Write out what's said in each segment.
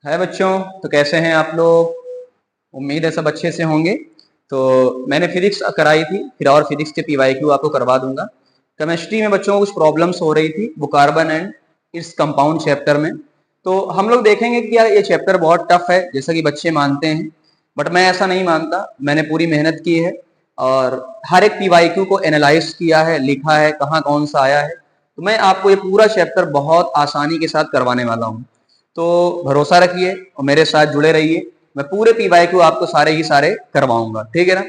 हाय बच्चों, तो कैसे हैं आप लोग। उम्मीद है सब अच्छे से होंगे। तो मैंने फिजिक्स कराई थी, फिर और फिजिक्स के पीवाईक्यू आपको करवा दूंगा। केमिस्ट्री में बच्चों को कुछ प्रॉब्लम्स हो रही थी वो carbon and its compound chapter में। तो हम लोग देखेंगे कि यार ये चैप्टर बहुत टफ है जैसा कि बच्चे मानते हैं, बट मैं ऐसा नहीं मानता। मैंने पूरी मेहनत की है और हर एक पीवाईक्यू को एनालाइज किया है, लिखा है कहाँ कौन सा आया है। तो मैं आपको ये पूरा चैप्टर बहुत आसानी के साथ करवाने वाला हूँ। तो भरोसा रखिए और मेरे साथ जुड़े रहिए। मैं पूरे पीवाईक्यू आपको सारे ही सारे करवाऊंगा, ठीक है ना।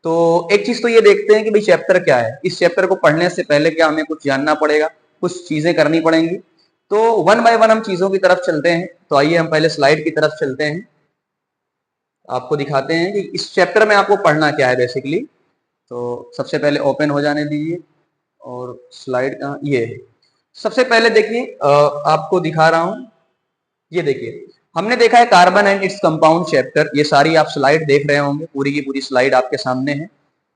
तो एक चीज तो ये देखते हैं कि भाई चैप्टर क्या है। इस चैप्टर को पढ़ने से पहले क्या हमें कुछ जानना पड़ेगा, कुछ चीजें करनी पड़ेंगी। तो वन बाय वन हम चीजों की तरफ चलते हैं। तो आइए हम पहले स्लाइड की तरफ चलते हैं, आपको दिखाते हैं कि इस चैप्टर में आपको पढ़ना क्या है बेसिकली। तो सबसे पहले ओपन हो जाने दीजिए और स्लाइड कहाँ ये है। सबसे पहले देखिए आपको दिखा रहा हूं, ये देखिए हमने देखा है carbon and its compound chapter. ये सारी आप स्लाइड देख रहे होंगे, पूरी की पूरी स्लाइड आपके सामने है।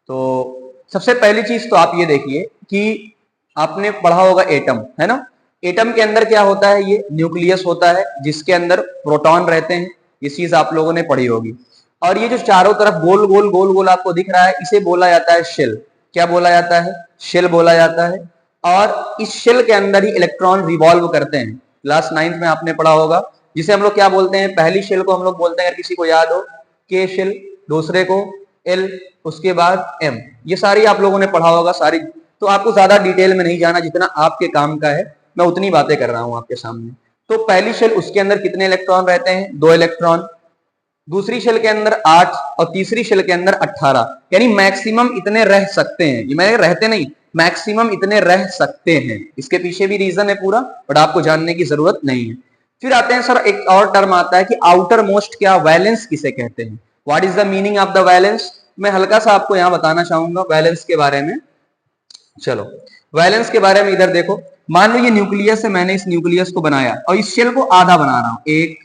तो सबसे पहली चीज तो आप ये देखिए कि आपने पढ़ा होगा एटम, है ना। एटम के अंदर क्या होता है, ये न्यूक्लियस होता है जिसके अंदर प्रोटॉन रहते हैं। ये चीज आप लोगों ने पढ़ी होगी। और ये जो चारों तरफ गोल गोल गोल गोल आपको दिख रहा है, इसे बोला जाता है शेल। क्या बोला जाता है? शेल बोला जाता है। और इस शेल के अंदर ही इलेक्ट्रॉन रिवॉल्व करते हैं। क्लास 9th में आपने पढ़ा होगा, जिसे हम लोग क्या बोलते हैं, पहली शेल को हम लोग बोलते हैं, अगर किसी को याद हो, के शेल, दूसरे को एल, उसके बाद एम। ये सारी आप लोगों ने पढ़ा होगा सारी। तो आपको ज्यादा डिटेल में नहीं जाना, जितना आपके काम का है मैं उतनी बातें कर रहा हूं आपके सामने। तो पहली शेल, उसके अंदर कितने इलेक्ट्रॉन रहते हैं? 2 इलेक्ट्रॉन। दूसरी शेल के अंदर 8 और तीसरी शेल के अंदर 18। यानी मैक्सिमम इतने रह सकते हैं। ये मैंने रहते नहीं, मैक्सिमम इतने रह सकते हैं। इसके पीछे भी रीजन है पूरा, बट आपको जानने की जरूरत नहीं है। फिर आते हैं सर, एक और टर्म आता है कि आउटर मोस्ट, क्या वैलेंस किसे कहते हैं? What is the meaning of the valence? मैं हल्का सा आपको यहां बताना चाहूंगा वैलेंस के बारे में। चलो वैलेंस के बारे में इधर देखो। मान लो ये न्यूक्लियस है, मैंने इस न्यूक्लियस को बनाया और इस शेल को आधा बना रहा हूं। 1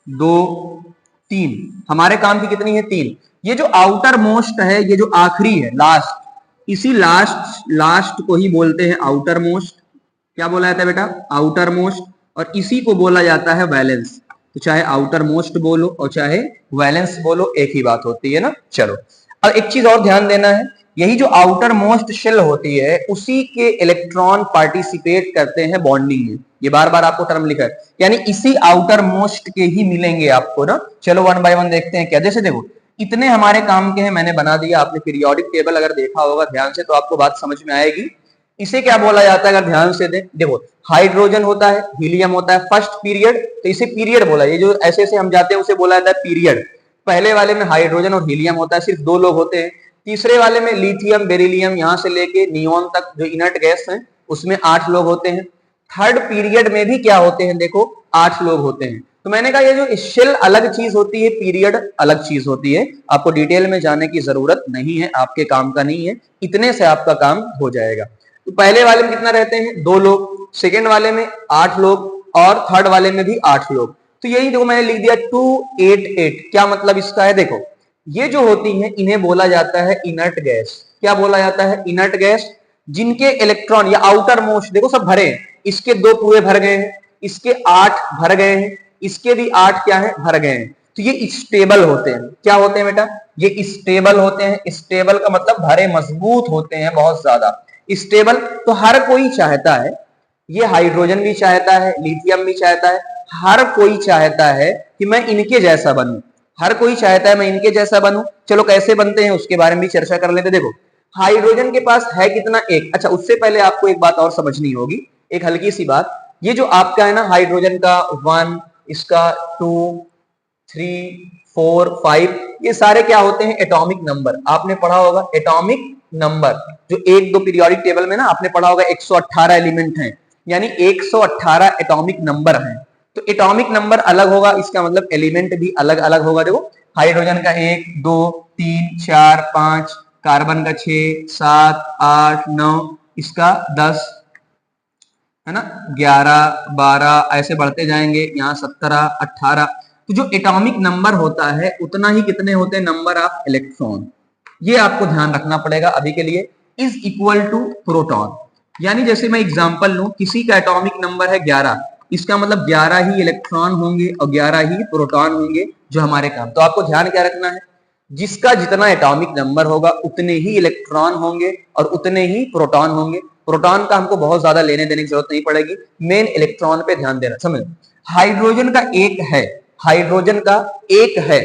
2 3, हमारे काम की कितनी है? 3। ये जो आउटर मोस्ट है, ये जो आखिरी है, लास्ट, इसी लास्ट को ही बोलते हैं आउटर मोस्ट। क्या बोला जाता है बेटा? Outer most. और इसी को बोला जाता है वैलेंस। तो चाहे आउटर मोस्ट बोलो और चाहे वैलेंस बोलो, एक ही बात होती है ना। चलो अब एक चीज और ध्यान देना है, यही जो आउटर मोस्ट शेल होती है, उसी के इलेक्ट्रॉन पार्टिसिपेट करते हैं बॉन्डिंग में। ये बार बार आपको टर्म लिखा है, यानी इसी आउटर मोस्ट के ही मिलेंगे आपको ना। चलो वन बाय वन देखते हैं क्या। जैसे देखो, इतने हमारे काम के हैं, मैंने बना दिया। आपने पीरियोडिक टेबल अगर देखा होगा ध्यान से तो आपको बात समझ में आएगी। इसे क्या बोला जाता है, अगर ध्यान से देखो, हाइड्रोजन होता है, हीलियम होता है, फर्स्ट पीरियड, तो इसे पीरियड बोला। ये जो ऐसे ऐसे हम जाते हैं उसे बोला जाता है पीरियड। पहले वाले में हाइड्रोजन और हीलियम होता है, सिर्फ 2 लोग होते हैं। तीसरे वाले में लिथियम, बेरिलियम, यहां से लेके नियोन तक जो इनर्ट गैस है, उसमें 8 लोग होते हैं। थर्ड पीरियड में भी क्या होते हैं, देखो 8 लोग होते हैं। तो मैंने कहा ये जो शेल अलग चीज होती है, पीरियड अलग चीज होती है। आपको डिटेल में जाने की जरूरत नहीं है, आपके काम का नहीं है, इतने से आपका काम हो जाएगा। तो पहले वाले में कितना रहते हैं? 2 लोग, सेकेंड वाले में 8 लोग और थर्ड वाले में भी 8 लोग। तो यही देखो मैंने लिख दिया 288। क्या मतलब इसका है? देखो ये जो होती है इन्हें बोला जाता है इनर्ट गैस। क्या बोला जाता है? Inert gas. जिनके इलेक्ट्रॉन या आउटर मोस्ट देखो सब भरे हैं, इसके 2 पूरे भर गए हैं, इसके 8 भर गए हैं, इसके भी 8 क्या है? भर गए हैं। तो ये स्टेबल होते हैं। क्या होते हैं बेटा? ये स्टेबल होते हैं। स्टेबल का मतलब भरे मजबूत होते हैं बहुत ज्यादा। स्टेबल तो हर कोई चाहता है, ये हाइड्रोजन भी चाहता है, लिथियम भी चाहता है, हर कोई चाहता है कि मैं इनके जैसा बनूं। हर कोई चाहता है मैं इनके जैसा बनूं। चलो कैसे बनते हैं उसके बारे में भी चर्चा कर लेते। देखो हाइड्रोजन के पास है कितना? 1। अच्छा उससे पहले आपको एक बात और समझनी होगी, एक हल्की सी बात। ये जो आपका है ना हाइड्रोजन का 1, इसका 2, 3, 4, 5, ये सारे क्या होते हैं? Atomic number. आपने पढ़ा होगा एटॉमिक नंबर। जो 1 2 पीरियोडिक टेबल में ना आपने पढ़ा होगा 118 एलिमेंट हैं, यानी 118 एटॉमिक नंबर हैं। तो एटॉमिक नंबर अलग होगा, इसका मतलब एलिमेंट भी अलग अलग होगा। देखो हाइड्रोजन का 1 2 3 4 5, कार्बन का 6 7 8 9, इसका 10, है ना, 11 12, ऐसे बढ़ते जाएंगे, यहाँ 17 18। तो जो एटॉमिक नंबर होता है उतना ही कितने होते हैं? Number of electron. ये आपको ध्यान रखना पड़ेगा अभी के लिए। Is equal to proton. यानी जैसे मैं एग्जांपल लूं, किसी का एटॉमिक नंबर है 11, इसका मतलब 11 ही इलेक्ट्रॉन होंगे और 11 ही प्रोटॉन होंगे जो हमारे काम। तो आपको ध्यान क्या रखना है, जिसका जितना एटॉमिक नंबर होगा उतने ही इलेक्ट्रॉन होंगे और उतने ही प्रोटॉन होंगे। प्रोटॉन का हमको बहुत ज्यादा लेने देने की जरूरत नहीं पड़ेगी, मेन इलेक्ट्रॉन पे ध्यान देना। समझ, हाइड्रोजन का एक है, हाइड्रोजन का एक है,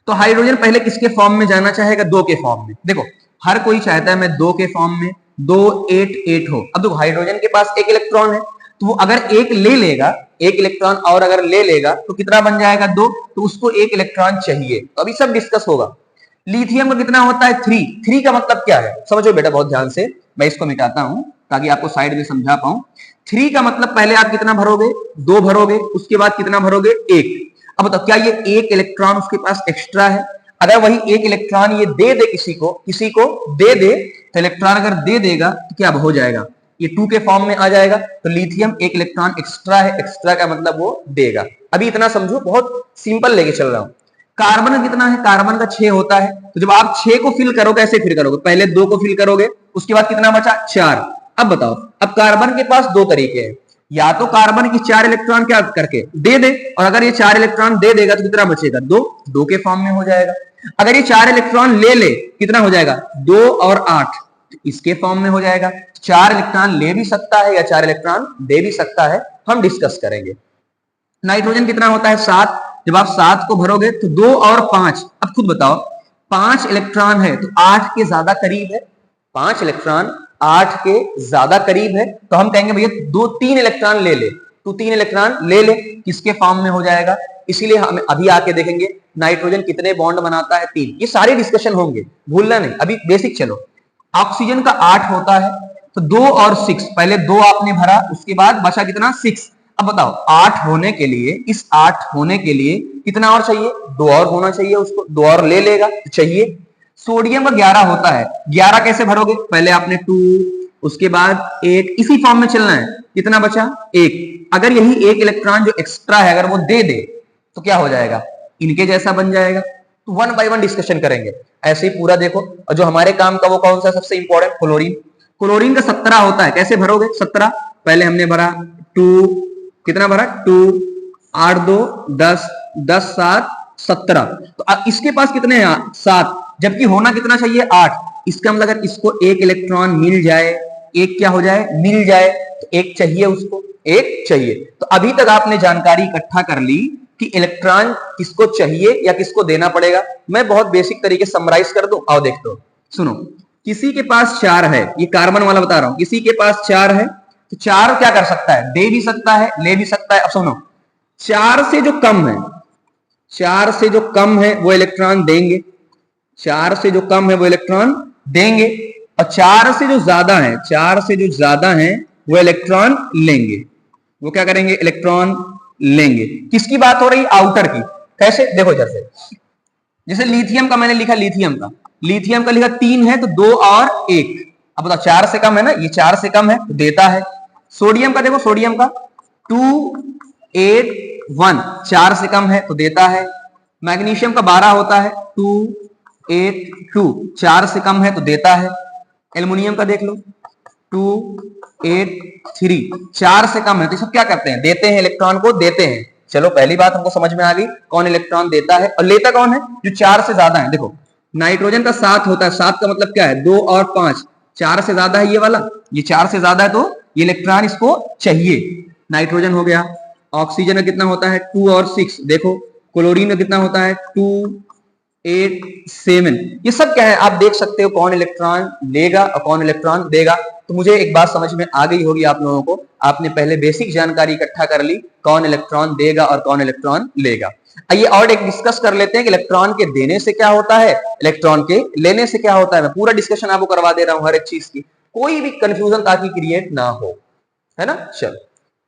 तो हाइड्रोजन पहले किसके फॉर्म में जाना चाहेगा, 2 के फॉर्म में। देखो हर कोई चाहता है मैं 2 के फॉर्म में 2 8 8 हो। अब देखो हाइड्रोजन के पास एक इलेक्ट्रॉन है, तो वो अगर एक ले लेगा, एक इलेक्ट्रॉन और अगर ले लेगा तो कितना बन जाएगा 2, तो उसको एक इलेक्ट्रॉन चाहिए। तो अभी सब डिस्कस होगा। लिथियम का कितना होता है 3, 3 का मतलब क्या है समझो बेटा बहुत ध्यान से, मैं इसको मिटाता हूं ताकि आपको साइड में समझा पाऊं। 3 का मतलब पहले आप कितना भरोगे, 2 भरोगे, उसके बाद कितना भरोगे 1। अब बताओ क्या ये एक इलेक्ट्रॉन उसके पास एक्स्ट्रा है? अगर वही एक इलेक्ट्रॉन ये दे दे किसी को दे दे, तो इलेक्ट्रॉन अगर दे देगा तो क्या हो जाएगा, ये 2 के फॉर्म में आ जाएगा। तो लिथियम एक इलेक्ट्रॉन एक्स्ट्रा है, एक्स्ट्रा का मतलब वो देगा। अभी इतना समझो, बहुत सिंपल लेके चल रहा हूं। कार्बन कितना है, कार्बन का 6 होता है। तो जब आप 6 को फिल करोगे, ऐसे फिल करोगे, पहले 2 को फिल करोगे, उसके बाद कितना बचा 4। अब बताओ, अब कार्बन के पास 2 तरीके हैं, या तो कार्बन की 4 इलेक्ट्रॉन क्या करके दे दे, और अगर ये 4 इलेक्ट्रॉन दे देगा तो कितना बचेगा 2, 2 के फॉर्म में हो जाएगा। अगर ये 4 इलेक्ट्रॉन ले ले, कितना हो जाएगा 2 और 8, तो इसके फॉर्म में हो जाएगा। 4 इलेक्ट्रॉन ले भी सकता है या 4 इलेक्ट्रॉन दे भी सकता है, हम डिस्कस करेंगे। नाइट्रोजन कितना होता है 7, जब आप 7 को भरोगे तो 2 और 5, अब खुद बताओ 5 इलेक्ट्रॉन है तो 8 के ज्यादा करीब है, 5 इलेक्ट्रॉन 8 के ज्यादा करीब है, तो हम कहेंगे भैया 3 इलेक्ट्रॉन ले ले, तो 3 इलेक्ट्रॉन ले ले, किसके फॉर्म में हो जाएगा। इसीलिए हम अभी आके देखेंगे नाइट्रोजन कितने बॉन्ड बनाता है 3, ये सारे डिस्कशन होंगे, भूलना नहीं। अभी बेसिक चलो, ऑक्सीजन का 8 होता है, तो 2 और 6, पहले 2 आपने भरा, उसके बाद बचा कितना 6। अब बताओ 8 होने के लिए, इस 8 होने के लिए कितना और चाहिए, 2 और होना चाहिए, उसको 2 और ले लेगा तो चाहिए। सोडियम का 11 होता है, 11 कैसे भरोगे, पहले आपने 2, उसके बाद 8, इसी फॉर्म में चलना है। कितना बचा 1। अगर यही एक इलेक्ट्रॉन जो एक्स्ट्रा है अगर वो दे दे तो क्या हो जाएगा, इनके जैसा बन जाएगा। तो 1 बाय 1 डिस्कशन करेंगे, ऐसे ही पूरा देखो। और जो हमारे काम का वो कौन सा सबसे इंपॉर्टेंट, क्लोरीन। क्लोरीन का 17 होता है, कैसे भरोगे 17, पहले हमने भरा 2, कितना भरा 2, 8 2 10, 10 7 17, तो इसके पास कितने हैं 7, जबकि होना कितना चाहिए 8। इसका मतलब अगर इसको एक इलेक्ट्रॉन मिल जाए, एक क्या हो जाए मिल जाए, तो एक चाहिए उसको, एक चाहिए। तो अभी तक आपने जानकारी इकट्ठा कर ली कि इलेक्ट्रॉन किसको चाहिए या किसको देना पड़ेगा। मैं बहुत बेसिक तरीके से समराइज कर दूं, आओ देखते हो। सुनो, किसी के पास 4 है, ये कार्बन वाला बता रहा हूं, किसी के पास 4 है, तो 4 क्या कर सकता है, दे भी सकता है ले भी सकता है। अब सुनो, 4 से जो कम है, 4 से जो कम है वो इलेक्ट्रॉन देंगे, 4 से जो कम है वो इलेक्ट्रॉन देंगे, और 4 से जो ज्यादा है, 4 से जो ज्यादा है वो इलेक्ट्रॉन लेंगे। वो क्या करेंगे, इलेक्ट्रॉन लेंगे। किसकी बात हो रही, आउटर की। कैसे देखो, जैसे लिथियम का मैंने लिखा, लिथियम का लिखा 3 है तो 2 और 1। अब बताओ 4 से कम है ना, ये 4 से कम है तो देता है। सोडियम का देखो, सोडियम का 2 8 1, 4 से कम है तो देता है। मैग्नीशियम का 12 होता है, 2 8 2, 4 से कम है तो देता है। एल्युमिनियम का देख लो 2 8 3, 4 से कम है तो सब क्या करते हैं, देते हैं, इलेक्ट्रॉन को देते हैं। चलो पहली बात हमको समझ में आ गई, कौन इलेक्ट्रॉन देता है और लेता कौन है, जो 4 से ज्यादा है। देखो नाइट्रोजन का 7 होता है, 7 का मतलब क्या है 2 और 5, 4 से ज्यादा है ये वाला, ये 4 से ज्यादा है तो ये इलेक्ट्रॉन इसको चाहिए। नाइट्रोजन हो गया। ऑक्सीजन का कितना होता है 2 और 6, देखो क्लोरीन का कितना होता है 2 8 7, ये सब क्या है आप देख सकते हो, कौन इलेक्ट्रॉन लेगा और कौन इलेक्ट्रॉन देगा। तो मुझे एक बात समझ में आ गई होगी आप लोगों को, आपने पहले बेसिक जानकारी इकट्ठा कर ली, कौन इलेक्ट्रॉन देगा और कौन इलेक्ट्रॉन लेगा। आइए और एक डिस्कस कर लेते हैं कि इलेक्ट्रॉन के देने से क्या होता है, इलेक्ट्रॉन के लेने से क्या होता है। मैं पूरा डिस्कशन आपको करवा दे रहा हूं हर एक चीज की, कोई भी कंफ्यूजन ताकि क्रिएट ना हो, है ना। चलो,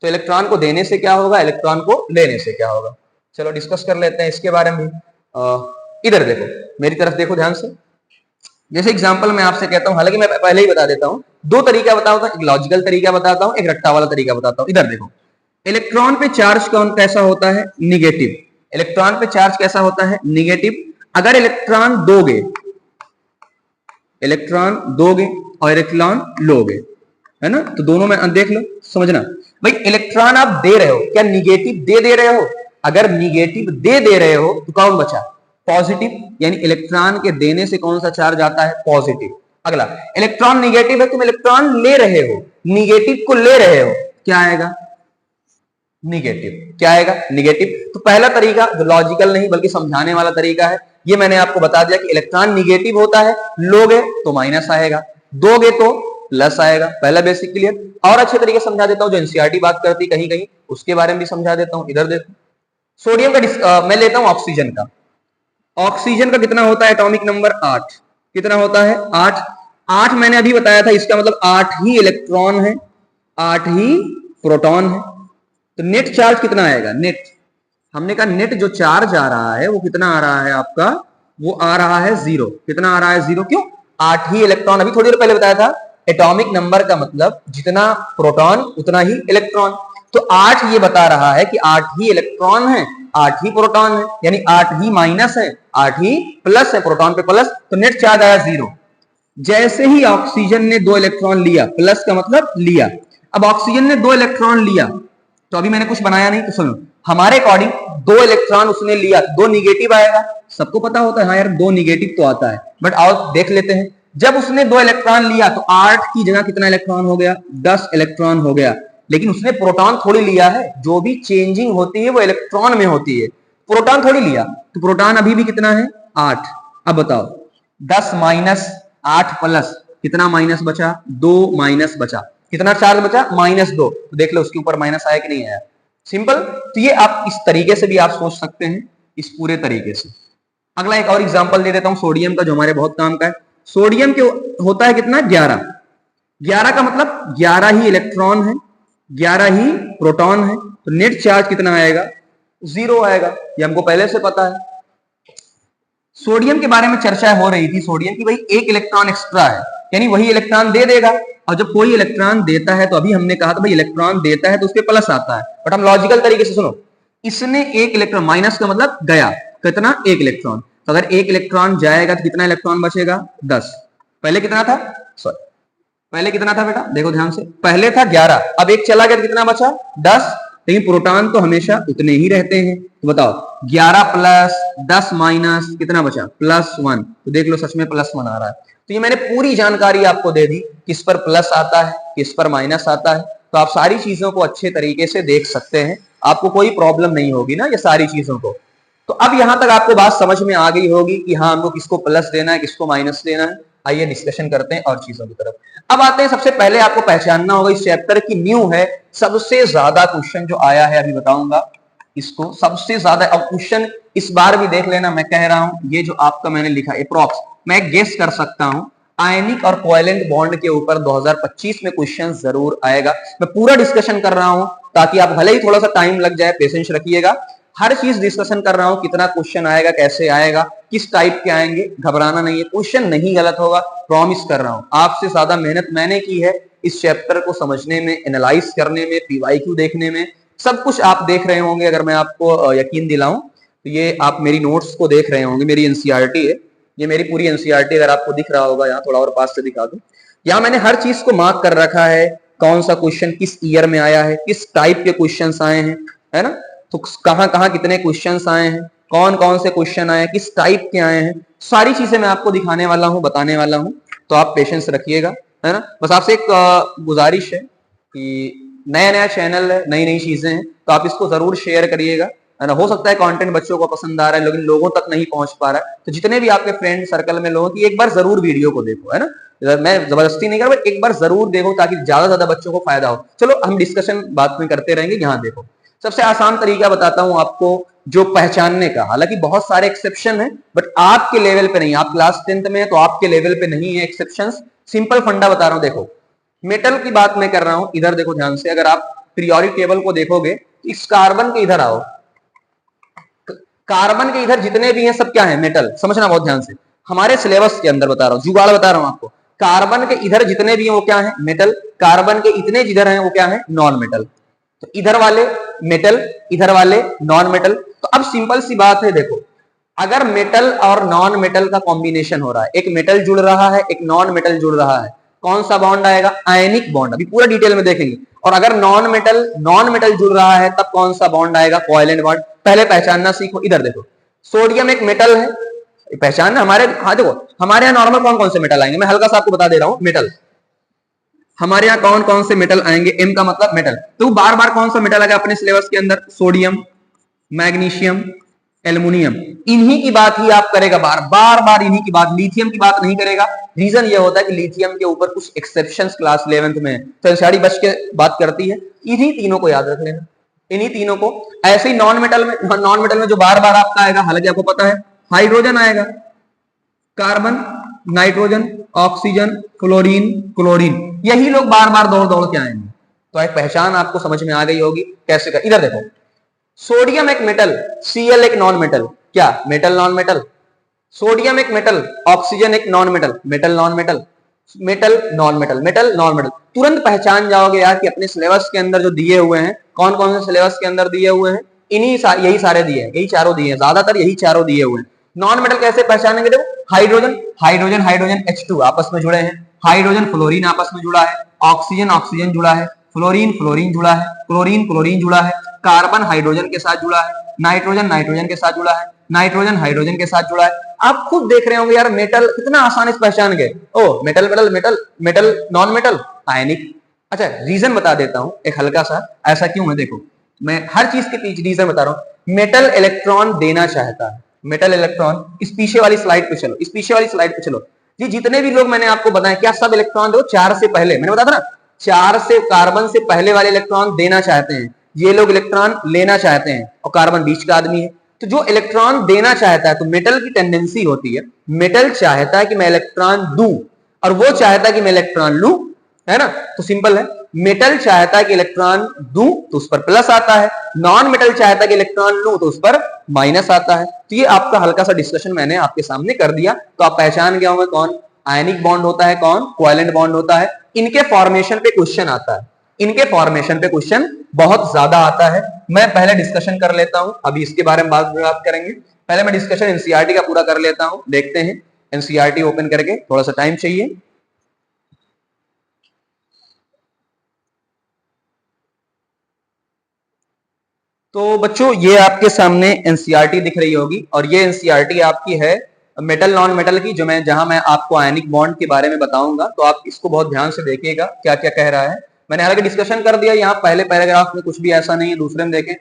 तो इलेक्ट्रॉन को देने से क्या होगा, इलेक्ट्रॉन को लेने से क्या होगा, चलो डिस्कस कर लेते हैं इसके बारे में। इधर देखो, मेरी तरफ देखो ध्यान से। जैसे एग्जांपल मैं आपसे कहता हूं, हालांकि मैं पहले ही बता देता हूं, 2 तरीका बताता हूं, एक लॉजिकल तरीका बताता हूं, एक रट्टा वाला तरीका बताता हूं। इधर देखो, इलेक्ट्रॉन पे चार्ज कौन कैसा होता है, निगेटिव। इलेक्ट्रॉन पे चार्ज कैसा होता है, निगेटिव। अगर इलेक्ट्रॉन दोगे और इलेक्ट्रॉन लोगे, है ना। तो दोनों में देख लो, समझना भाई, इलेक्ट्रॉन आप दे रहे हो, क्या निगेटिव दे रहे हो? अगर निगेटिव दे रहे हो तो कौन बचा? पॉजिटिव, यानी इलेक्ट्रॉन के देने से कौन सा चार्ज आता है? पॉजिटिव। अगला, इलेक्ट्रॉन निगेटिव है, तुम इलेक्ट्रॉन ले रहे हो, निगेटिव को ले रहे हो, क्या आएगा? निगेटिव। क्या आएगा? निगेटिव। तो पहला तरीका जो लॉजिकल नहीं बल्कि समझाने वाला तरीका है, ये मैंने आपको बता दिया कि इलेक्ट्रॉन निगेटिव होता है, लोगे तो माइनस आएगा, दोगे तो प्लस आएगा। पहला बेसिक क्लियर। और अच्छे तरीके समझा देता हूं, जो एनसीईआरटी बात करती कहीं कहीं, उसके बारे में भी समझा देता हूं। इधर देखो, सोडियम का मैं लेता हूं ऑक्सीजन का। ऑक्सीजन का कितना होता है? Atomic number 8। कितना होता है? 8। 8 मैंने अभी बताया था, इसका मतलब 8 ही इलेक्ट्रॉन है, 8 ही प्रोटॉन है। तो नेट चार्ज कितना आएगा? नेट, हमने कहा नेट जो चार्ज आ रहा है वो कितना आ रहा है आपका? वो आ रहा है 0। कितना आ रहा है? 0। क्यों? 8 ही इलेक्ट्रॉन, अभी थोड़ी देर पहले बताया था, एटॉमिक नंबर का मतलब जितना प्रोटॉन उतना ही इलेक्ट्रॉन। तो 8 ये बता रहा है कि 8 ही इलेक्ट्रॉन है, 8 ही प्रोटॉन है, यानी 8 ही माइनस है, 8 ही प्लस है, प्रोटॉन पे प्लस, तो नेट चार्ज आया 0। जैसे ही ऑक्सीजन ने 2 इलेक्ट्रॉन लिया, प्लस का मतलब लिया, अब ऑक्सीजन ने 2 इलेक्ट्रॉन लिया, तो अभी मैंने कुछ बनाया नहीं, तो सुनो, हमारे अकॉर्डिंग 2 इलेक्ट्रॉन उसने लिया, 2 निगेटिव आएगा। सबको पता होता है हाँ यार 2 निगेटिव तो आता है, बट आओ देख लेते हैं। जब उसने 2 इलेक्ट्रॉन लिया तो 8 की जगह कितना इलेक्ट्रॉन हो गया? 10 इलेक्ट्रॉन हो गया। लेकिन उसने प्रोटॉन थोड़ी लिया है, जो भी चेंजिंग होती है वो इलेक्ट्रॉन में होती है, प्रोटॉन थोड़ी लिया। तो प्रोटॉन अभी भी कितना है? 8। अब बताओ, 10 माइनस 8 प्लस, कितना माइनस बचा? 2 माइनस बचा। कितना चार्ज बचा? -2। तो देख लो उसके ऊपर माइनस आया कि नहीं आया। सिंपल। तो ये आप इस तरीके से भी आप सोच सकते हैं, इस पूरे तरीके से। अगला एक और एग्जांपल दे देता हूं सोडियम का, जो हमारे बहुत काम का है। सोडियम के होता है कितना? 11। 11 का मतलब 11 ही इलेक्ट्रॉन है, 11 ही प्रोटॉन है, तो नेट चार्ज कितना आएगा? 0 आएगा। ये हमको पहले से पता है। सोडियम के बारे में चर्चा हो रही थी, सोडियम की भाई एक इलेक्ट्रॉन एक्स्ट्रा है, यानी वही इलेक्ट्रॉन दे देगा। और जब कोई इलेक्ट्रॉन देता है, तो अभी हमने कहा था भाई इलेक्ट्रॉन देता है तो उसके प्लस आता है, बट हम लॉजिकल तरीके से सुनो, इसने एक इलेक्ट्रॉन, माइनस का मतलब गया, कितना? एक इलेक्ट्रॉन। तो अगर एक इलेक्ट्रॉन जाएगा तो कितना इलेक्ट्रॉन बचेगा? 10। पहले कितना था? सॉरी, पहले कितना था बेटा? देखो ध्यान से, पहले था 11, अब एक चला गया तो कितना बचा? 10। लेकिन प्रोटॉन तो हमेशा उतने ही रहते हैं। तो बताओ 11 प्लस 10 माइनस कितना बचा? +1। तो देख लो सच में +1 आ रहा है। तो ये मैंने पूरी जानकारी आपको दे दी, किस पर प्लस आता है, किस पर माइनस आता है। तो आप सारी चीजों को अच्छे तरीके से देख सकते हैं, आपको कोई प्रॉब्लम नहीं होगी ना ये सारी चीजों को। तो अब यहां तक आपको बात समझ में आ गई होगी कि हाँ हमको किसको प्लस देना है, किसको माइनस देना है। आइए डिस्कशन करते हैं और चीजों की तरफ। अब आते हैं, सबसे पहले आपको पहचानना होगा इस चैप्टर की न्यू है, सबसे ज्यादा क्वेश्चन जो आया है अभी बताऊंगा इसको, सबसे ज्यादा। अब क्वेश्चन इस बार भी देख लेना, मैं कह रहा हूं ये जो आपका मैंने लिखा अप्रॉक्स, मैं गेस कर सकता हूं आयनिक और कोवेलेंट बॉन्ड के ऊपर 2025 में क्वेश्चन जरूर आएगा। मैं पूरा डिस्कशन कर रहा हूं ताकि आप भले ही थोड़ा सा टाइम लग जाए, पेशेंस रखिएगा। हर चीज डिस्कशन कर रहा हूं, कितना क्वेश्चन आएगा, कैसे आएगा, किस टाइप के आएंगे, घबराना नहीं है, क्वेश्चन नहीं गलत होगा, प्रॉमिस कर रहा हूं। आपसे ज्यादा मेहनत मैंने की है इस चैप्टर को समझने में, एनालाइज करने में, पीवाईक्यू देखने में, सब कुछ आप देख रहे होंगे। अगर मैं आपको यकीन दिलाऊं तो ये आप मेरी नोट्स को देख रहे होंगे, मेरी एनसीईआरटी है, ये मेरी पूरी एनसीईआरटी अगर आपको दिख रहा होगा, यहाँ थोड़ा और पास से दिखा दूं, यहाँ मैंने हर चीज को मार्क कर रखा है, कौन सा क्वेश्चन किस ईयर में आया है, किस टाइप के क्वेश्चंस आए हैं, है ना। तो कहां कहां कितने क्वेश्चंस आए हैं, कौन कौन से क्वेश्चन आए हैं, किस टाइप के आए हैं, सारी चीजें मैं आपको दिखाने वाला हूं, बताने वाला हूं। तो आप पेशेंस रखिएगा, है ना। बस आपसे एक गुजारिश है कि नया नया चैनल है, नई नई चीजें हैं, तो आप इसको जरूर शेयर करिएगा, है ना। हो सकता है कंटेंट बच्चों को पसंद आ रहा है लेकिन लोगों तक नहीं पहुंच पा रहा है, तो जितने भी आपके फ्रेंड सर्कल में लोगों की एक बार जरूर वीडियो को देखो, है ना। मैं जबरदस्ती नहीं कर रहा, एक बार जरूर देखो ताकि ज्यादा ज्यादा बच्चों को फायदा हो। चलो हम डिस्कशन बाद में करते रहेंगे। यहाँ देखो, सबसे आसान तरीका बताता हूं आपको जो पहचानने का, हालांकि बहुत सारे एक्सेप्शन है बट आपके लेवल पे नहीं, आप क्लास 10th में है तो आपके लेवल पे नहीं है एक्सेप्शंस। सिंपल फंडा बता रहा हूं, देखो मेटल की बात मैं कर रहा हूं, इधर देखो ध्यान से, अगर आप पीरियोडिक टेबल को देखोगे, इस कार्बन के इधर आओ, कार्बन के इधर जितने भी हैं सब क्या है? मेटल। समझना बहुत ध्यान से, हमारे सिलेबस के अंदर बता रहा हूं, जुगाड़ बता रहा हूं आपको। कार्बन के इधर जितने भी हैं वो क्या है? मेटल। कार्बन के इतने जिधर हैं वो क्या है? Non metal. तो इधर वाले मेटल, इधर वाले नॉन मेटल। तो अब सिंपल सी बात है, देखो अगर मेटल और नॉन मेटल का कॉम्बिनेशन हो रहा है, एक मेटल जुड़ रहा है, एक नॉन मेटल जुड़ रहा है, कौन सा बॉन्ड आएगा? Ionic bond. अभी पूरा डिटेल में देखेंगे। और अगर नॉन मेटल जुड़ रहा है तब कौन सा बॉन्ड आएगा? Covalent bond. पहले पहचानना सीखो। इधर देखो, सोडियम एक मेटल है, पहचानना हमारे। हाँ देखो, हमारे यहाँ नॉर्मल कौन कौन से मेटल आएंगे, मैं हल्का सा आपको बता दे रहा हूँ। मेटल हमारे यहाँ कौन कौन से मेटल आएंगे? एम का मतलब मेटल। तो बार बार कौन सा मेटल आएगा अपने सिलेबस के अंदर? Sodium, magnesium, aluminium. इन्हीं की बात ही आप करेगा, बार बार इन्हीं की बात, लिथियम की बात नहीं करेगा। रीजन ये होता है कि लिथियम के ऊपर कुछ एक्सेप्शंस क्लास 11th में, तो एनसीईआरटी बच के बात करती है। इन्हीं तीनों को याद रख लेना, इन्हीं तीनों को। ऐसे ही नॉन मेटल में जो बार बार आपका आएगा, हालांकि आपको पता है, हाइड्रोजन आएगा, carbon, nitrogen, oxygen, chlorine, chlorine. यही लोग बार बार दौड़ दौड़ के आएंगे। तो एक पहचान आपको समझ में आ गई होगी कैसे कर। इधर देखो, सोडियम एक मेटल, Cl एक नॉन मेटल। क्या? Metal non metal. सोडियम एक मेटल, ऑक्सीजन एक non metal. Metal non metal, metal non metal, metal non metal. तुरंत पहचान जाओगे यार कि अपने सिलेबस के अंदर जो दिए हुए हैं, कौन कौन से सिलेबस के अंदर दिए हुए हैं, यही सारे दिए हैं, यही चारों दिए हैं, ज्यादातर यही चारों दिए हुए हैं। नॉन मेटल कैसे पहचानेंगे? देखो, हाइड्रोजन हाइड्रोजन हाइड्रोजन H2 आपस में जुड़े हैं, हाइड्रोजन फ्लोरीन आपस में जुड़ा है, ऑक्सीजन ऑक्सीजन जुड़ा है, फ्लोरीन फ्लोरीन जुड़ा है, क्लोरीन क्लोरीन जुड़ा है, कार्बन हाइड्रोजन के साथ जुड़ा है, नाइट्रोजन नाइट्रोजन के साथ जुड़ा है, नाइट्रोजन हाइड्रोजन के साथ जुड़ा है। आप खुद देख रहे होंगे यार, मेटल कितना आसानी से पहचान गए। ओ metal metal metal metal non metal ionic. अच्छा, रीजन बता देता हूं एक हल्का सा, ऐसा क्यों है देखो, मैं हर चीज के पीछे रीजन बता रहा हूं। मेटल इलेक्ट्रॉन देना चाहता है, मेटल इलेक्ट्रॉन। इस पीछे वाली स्लाइड पे चलो, इस पीछे वाली स्लाइड पे चलो जी। जितने भी लोग मैंने आपको बताया, क्या सब इलेक्ट्रॉन दो? 4 से पहले मैंने बताया था ना, 4 से कार्बन से पहले वाले इलेक्ट्रॉन देना चाहते हैं, ये लोग इलेक्ट्रॉन लेना चाहते हैं, और कार्बन बीच का आदमी है। तो जो इलेक्ट्रॉन देना चाहता है, तो मेटल की टेंडेंसी होती है, मेटल चाहता है कि मैं इलेक्ट्रॉन दूं, और वो चाहता है कि मैं इलेक्ट्रॉन लूं, है ना। तो सिंपल है, मेटल चाहता है कि इलेक्ट्रॉन दूं तो उस पर प्लस आता है, नॉन मेटल चाहता है कि इलेक्ट्रॉन लूं तो उस पर माइनस आता है। तो ये आपका हल्का सा डिस्कशन मैंने आपके सामने कर दिया। तो आप पहचान गए होंगे कौन आयनिक बॉन्ड होता है, कौन कोवेलेंट बॉन्ड होता है। इनके फॉर्मेशन पे क्वेश्चन आता है, इनके फॉर्मेशन पे क्वेश्चन बहुत ज्यादा आता है। मैं पहले डिस्कशन कर लेता हूं, अभी इसके बारे में बात करेंगे। पहले मैं डिस्कशन एनसीईआरटी का पूरा कर लेता हूं, देखते हैं। एनसीईआरटी ओपन करके थोड़ा सा टाइम चाहिए। तो बच्चों, ये आपके सामने एनसीईआरटी दिख रही होगी, और ये एनसीईआरटी आपकी है मेटल नॉन मेटल की, जहां मैं आपको आयनिक बॉन्ड के बारे में बताऊंगा। तो आप इसको बहुत ध्यान से देखिएगा क्या क्या कह रहा है। मैंने हालांकि डिस्कशन कर दिया, यहाँ पहले पैराग्राफ में कुछ भी ऐसा नहीं है। दूसरे में देखें,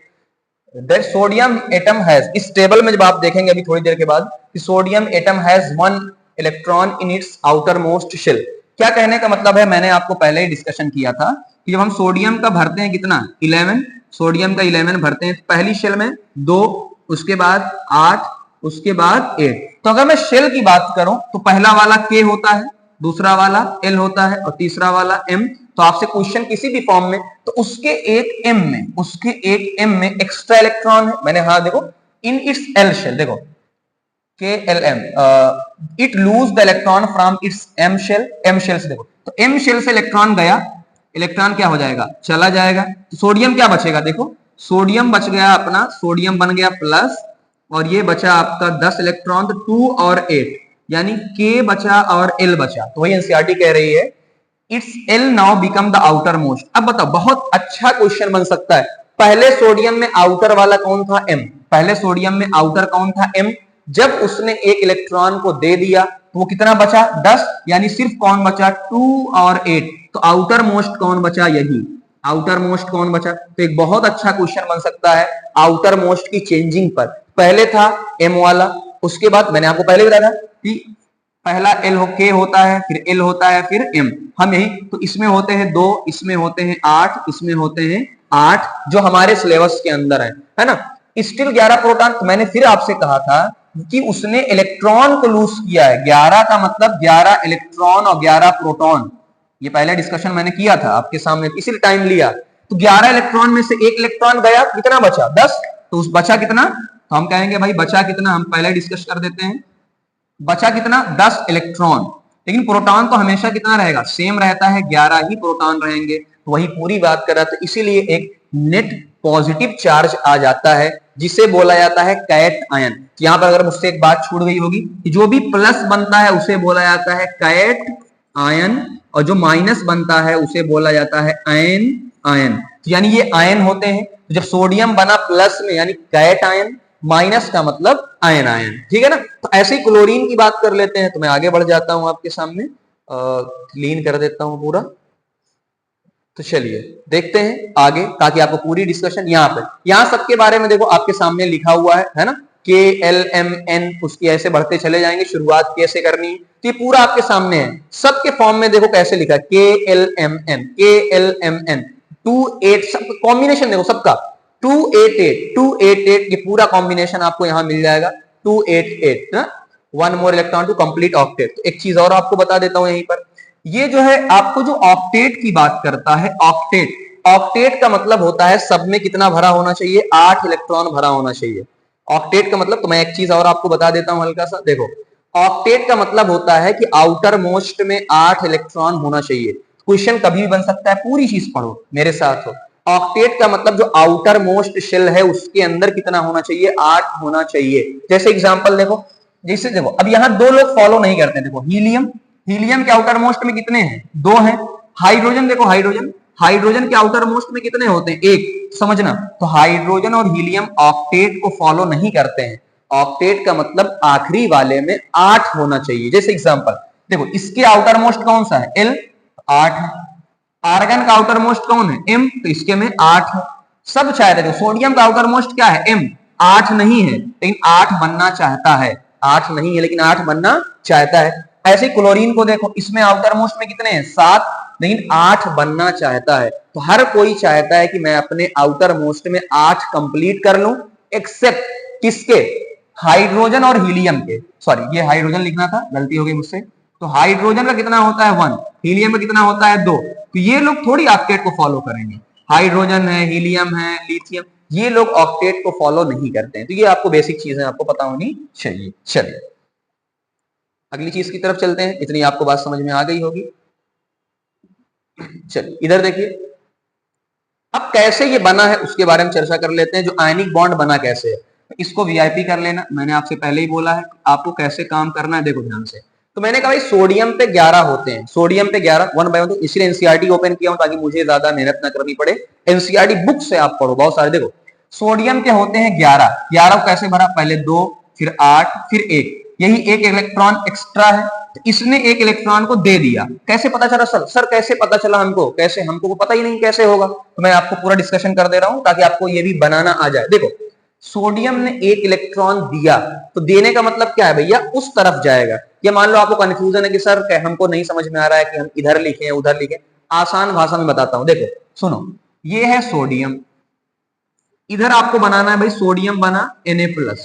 दैट सोडियम एटम हैज, इस टेबल में जब आप देखेंगे अभी थोड़ी देर के बाद, कि sodium atom has 1 electron in its outermost shell. क्या कहने का मतलब है, मैंने आपको पहले ही डिस्कशन किया था कि जब हम सोडियम का भरते हैं कितना, 11, सोडियम का 11 भरते हैं पहली शेल में 2, उसके बाद 8, उसके बाद 8। तो अगर मैं शेल की बात करूं तो पहला वाला K होता है, दूसरा वाला L होता है, और तीसरा वाला M। तो आपसे क्वेश्चन किसी भी फॉर्म में, तो उसके एक M में एक्स्ट्रा इलेक्ट्रॉन है। मैंने हाँ देखो, इन इट्स L शेल, देखो KLM, it lose the electron from its M shell, M shell से देखो, तो M शेल से इलेक्ट्रॉन गया, इलेक्ट्रॉन क्या हो जाएगा, चला जाएगा। तो सोडियम क्या बचेगा, देखो सोडियम बच गया अपना, सोडियम बन गया प्लस, और ये बचा आपका 10 इलेक्ट्रॉन, तो 2 और 8, यानी K बचा और L बचा। तो वही एनसीईआरटी कह रही है, it's L now become the outer most. अब बताओ, बहुत अच्छा क्वेश्चन बन सकता है। पहले सोडियम में आउटर वाला कौन था, M। पहले सोडियम में आउटर कौन था, M। जब उसने एक इलेक्ट्रॉन को दे दिया तो वो कितना बचा, 10, यानी सिर्फ कौन बचा, 2 और 8। तो आउटर मोस्ट कौन बचा, यही आउटर मोस्ट कौन बचा। तो एक बहुत अच्छा क्वेश्चन बन सकता है आउटर मोस्ट की चेंजिंग पर। पहले था M वाला, उसके बाद मैंने आपको पहले बताया था कि पहला K होता है, फिर L होता है, फिर M। हम यही, तो इसमें होते हैं 2, इसमें होते हैं 8, इसमें होते हैं 8, जो हमारे सिलेबस के अंदर है ना। Still 11 proton. तो मैंने फिर आपसे कहा था कि उसने इलेक्ट्रॉन को लूज किया है। 11 का मतलब 11 इलेक्ट्रॉन और 11 प्रोटॉन। ये पहले डिस्कशन मैंने किया था आपके सामने, इसीलिए टाइम लिया। तो 11 इलेक्ट्रॉन में से एक इलेक्ट्रॉन गया, कितना बचा, 10। तो उस बचा कितना, तो हम कहेंगे भाई बचा कितना, हम पहले डिस्कस कर देते हैं। बचा कितना, 10 इलेक्ट्रॉन। लेकिन प्रोटॉन तो हमेशा कितना रहेगा, सेम रहता है, 11 ही प्रोटॉन रहेंगे। तो वही पूरी बात कर रहा था, इसीलिए एक नेट पॉजिटिव चार्ज आ जाता है, जिसे बोला जाता है कैट आयन। यहां पर अगर मुझसे एक बात छूट गई होगी कि जो भी प्लस बनता है उसे बोला जाता है कैट आयन, और जो माइनस बनता है उसे बोला जाता है आयन आयन। तो यानी ये आयन होते हैं। तो जब सोडियम बना प्लस में यानी कैट आयन, माइनस का मतलब आयन आयन, ठीक है ना। तो ऐसे ही क्लोरीन की बात कर लेते हैं। तो मैं आगे बढ़ जाता हूं आपके सामने, क्लीन कर देता हूं पूरा। तो चलिए देखते हैं आगे, ताकि आपको पूरी डिस्कशन यहाँ सबके बारे में देखो आपके सामने लिखा हुआ है ना। के एल एम एन उसकी ऐसे बढ़ते चले जाएंगे, शुरुआत कैसे करनी है तो ये पूरा आपके सामने है। सबके फॉर्म में देखो कैसे लिखा है, के एल एम एन 2 8, सब कॉम्बिनेशन देखो सबका 288 ये पूरा कॉम्बिनेशन आपको यहाँ मिल जाएगा 288 ना। 1 more electron to complete octet. तो एक चीज और आपको बता देता हूं यहीं पर, ये जो है आपको जो ऑक्टेट की बात करता है, ऑक्टेट का मतलब होता है सब में कितना भरा होना चाहिए, 8 इलेक्ट्रॉन भरा होना चाहिए। ऑक्टेट का मतलब, तो मैं एक चीज और आपको बता देता हूं हल्का सा, देखो ऑक्टेट का मतलब होता है कि आउटर मोस्ट में 8 इलेक्ट्रॉन होना चाहिए। क्वेश्चन कभी भी बन सकता है, पूरी चीज पढ़ो मेरे साथ हो। ऑक्टेट का मतलब जो आउटर मोस्ट शेल है उसके अंदर कितना होना चाहिए, 8 होना चाहिए। जैसे एग्जांपल देखो, जैसे देखो अब यहाँ 2 लोग फॉलो नहीं करते। देखो हीलियम, हीलियम के आउटर मोस्ट में कितने हैं, 2 हैं। हाइड्रोजन देखो, हाइड्रोजन के आउटर मोस्ट में कितने होते हैं, 1। समझना, तो हाइड्रोजन और हीलियम ऑक्टेट को फॉलो नहीं करते हैं। ऑक्टेट का मतलब आखिरी वाले में 8 होना चाहिए। जैसे एग्जांपल देखो, इसके आउटर मोस्ट कौन सा है, एल, 8 है। आर्गन का आउटर मोस्ट कौन है, एम, तो इसके में 8 है। सब चाहते थे, सोडियम का आउटर मोस्ट क्या है, एम, 8 नहीं है लेकिन 8 बनना चाहता है, 8 नहीं है लेकिन 8 बनना चाहता है। ऐसे क्लोरीन को देखो, इसमें आउटर मोस्ट में कितने हैं, 7, लेकिन 8 बनना चाहता है। तो हर कोई चाहता है कि मैं अपने आउटर मोस्ट में 8 कंप्लीट कर लूं, एक्सेप्ट किसके, हाइड्रोजन और हीलियम के। सॉरी, ये हाइड्रोजन लिखना था, गलती हो गई मुझसे। तो हाइड्रोजन का कितना होता है, 1, हीलियम का कितना होता है, 2। तो ये लोग थोड़ी ऑक्टेट को फॉलो करेंगे। हाइड्रोजन है, हीलियम है, लिथियम, ये लोग ऑक्टेट को फॉलो नहीं करते हैं। तो ये आपको बेसिक चीजें आपको पता होनी चाहिए। चलिए अगली चीज की तरफ चलते हैं, इतनी आपको बात समझ में आ गई होगी। चलिए इधर देखिए, अब कैसे ये बना है उसके बारे में चर्चा कर लेते हैं। जो आयनिक बॉन्ड बना कैसे है, इसको वीआईपी कर लेना। मैंने आपसे पहले ही बोला है आपको कैसे काम करना है, देखो ध्यान से। तो मैंने कहा भाई सोडियम पे 11 होते हैं, सोडियम पे 11 1 बाय 1। तो इसलिए एनसीईआरटी ओपन किया हूं ताकि मुझे ज्यादा मेहनत ना करनी पड़े। एनसीईआरटी बुक से आप पढ़ो, बहुत सारे। देखो सोडियम के होते हैं 11, 11 को कैसे भरा, पहले 2, फिर 8, फिर 1, यही 1 इलेक्ट्रॉन एक्स्ट्रा है। तो इसने 1 इलेक्ट्रॉन को दे दिया। कैसे पता चला सर कैसे पता चला हमको, कैसे, हमको पता ही नहीं कैसे होगा। तो मैं आपको पूरा डिस्कशन कर दे रहा हूं ताकि आपको ये भी बनाना आ जाए। देखो सोडियम ने 1 इलेक्ट्रॉन दिया, तो देने का मतलब क्या है भैया, उस तरफ जाएगा। ये मान लो आपको कंफ्यूजन है कि सर हमको नहीं समझ में आ रहा है कि हम इधर लिखें उधर लिखें। आसान भाषा में बताता हूं, देखो सुनो, ये है सोडियम, इधर आपको बनाना है भाई, सोडियम बना Na+,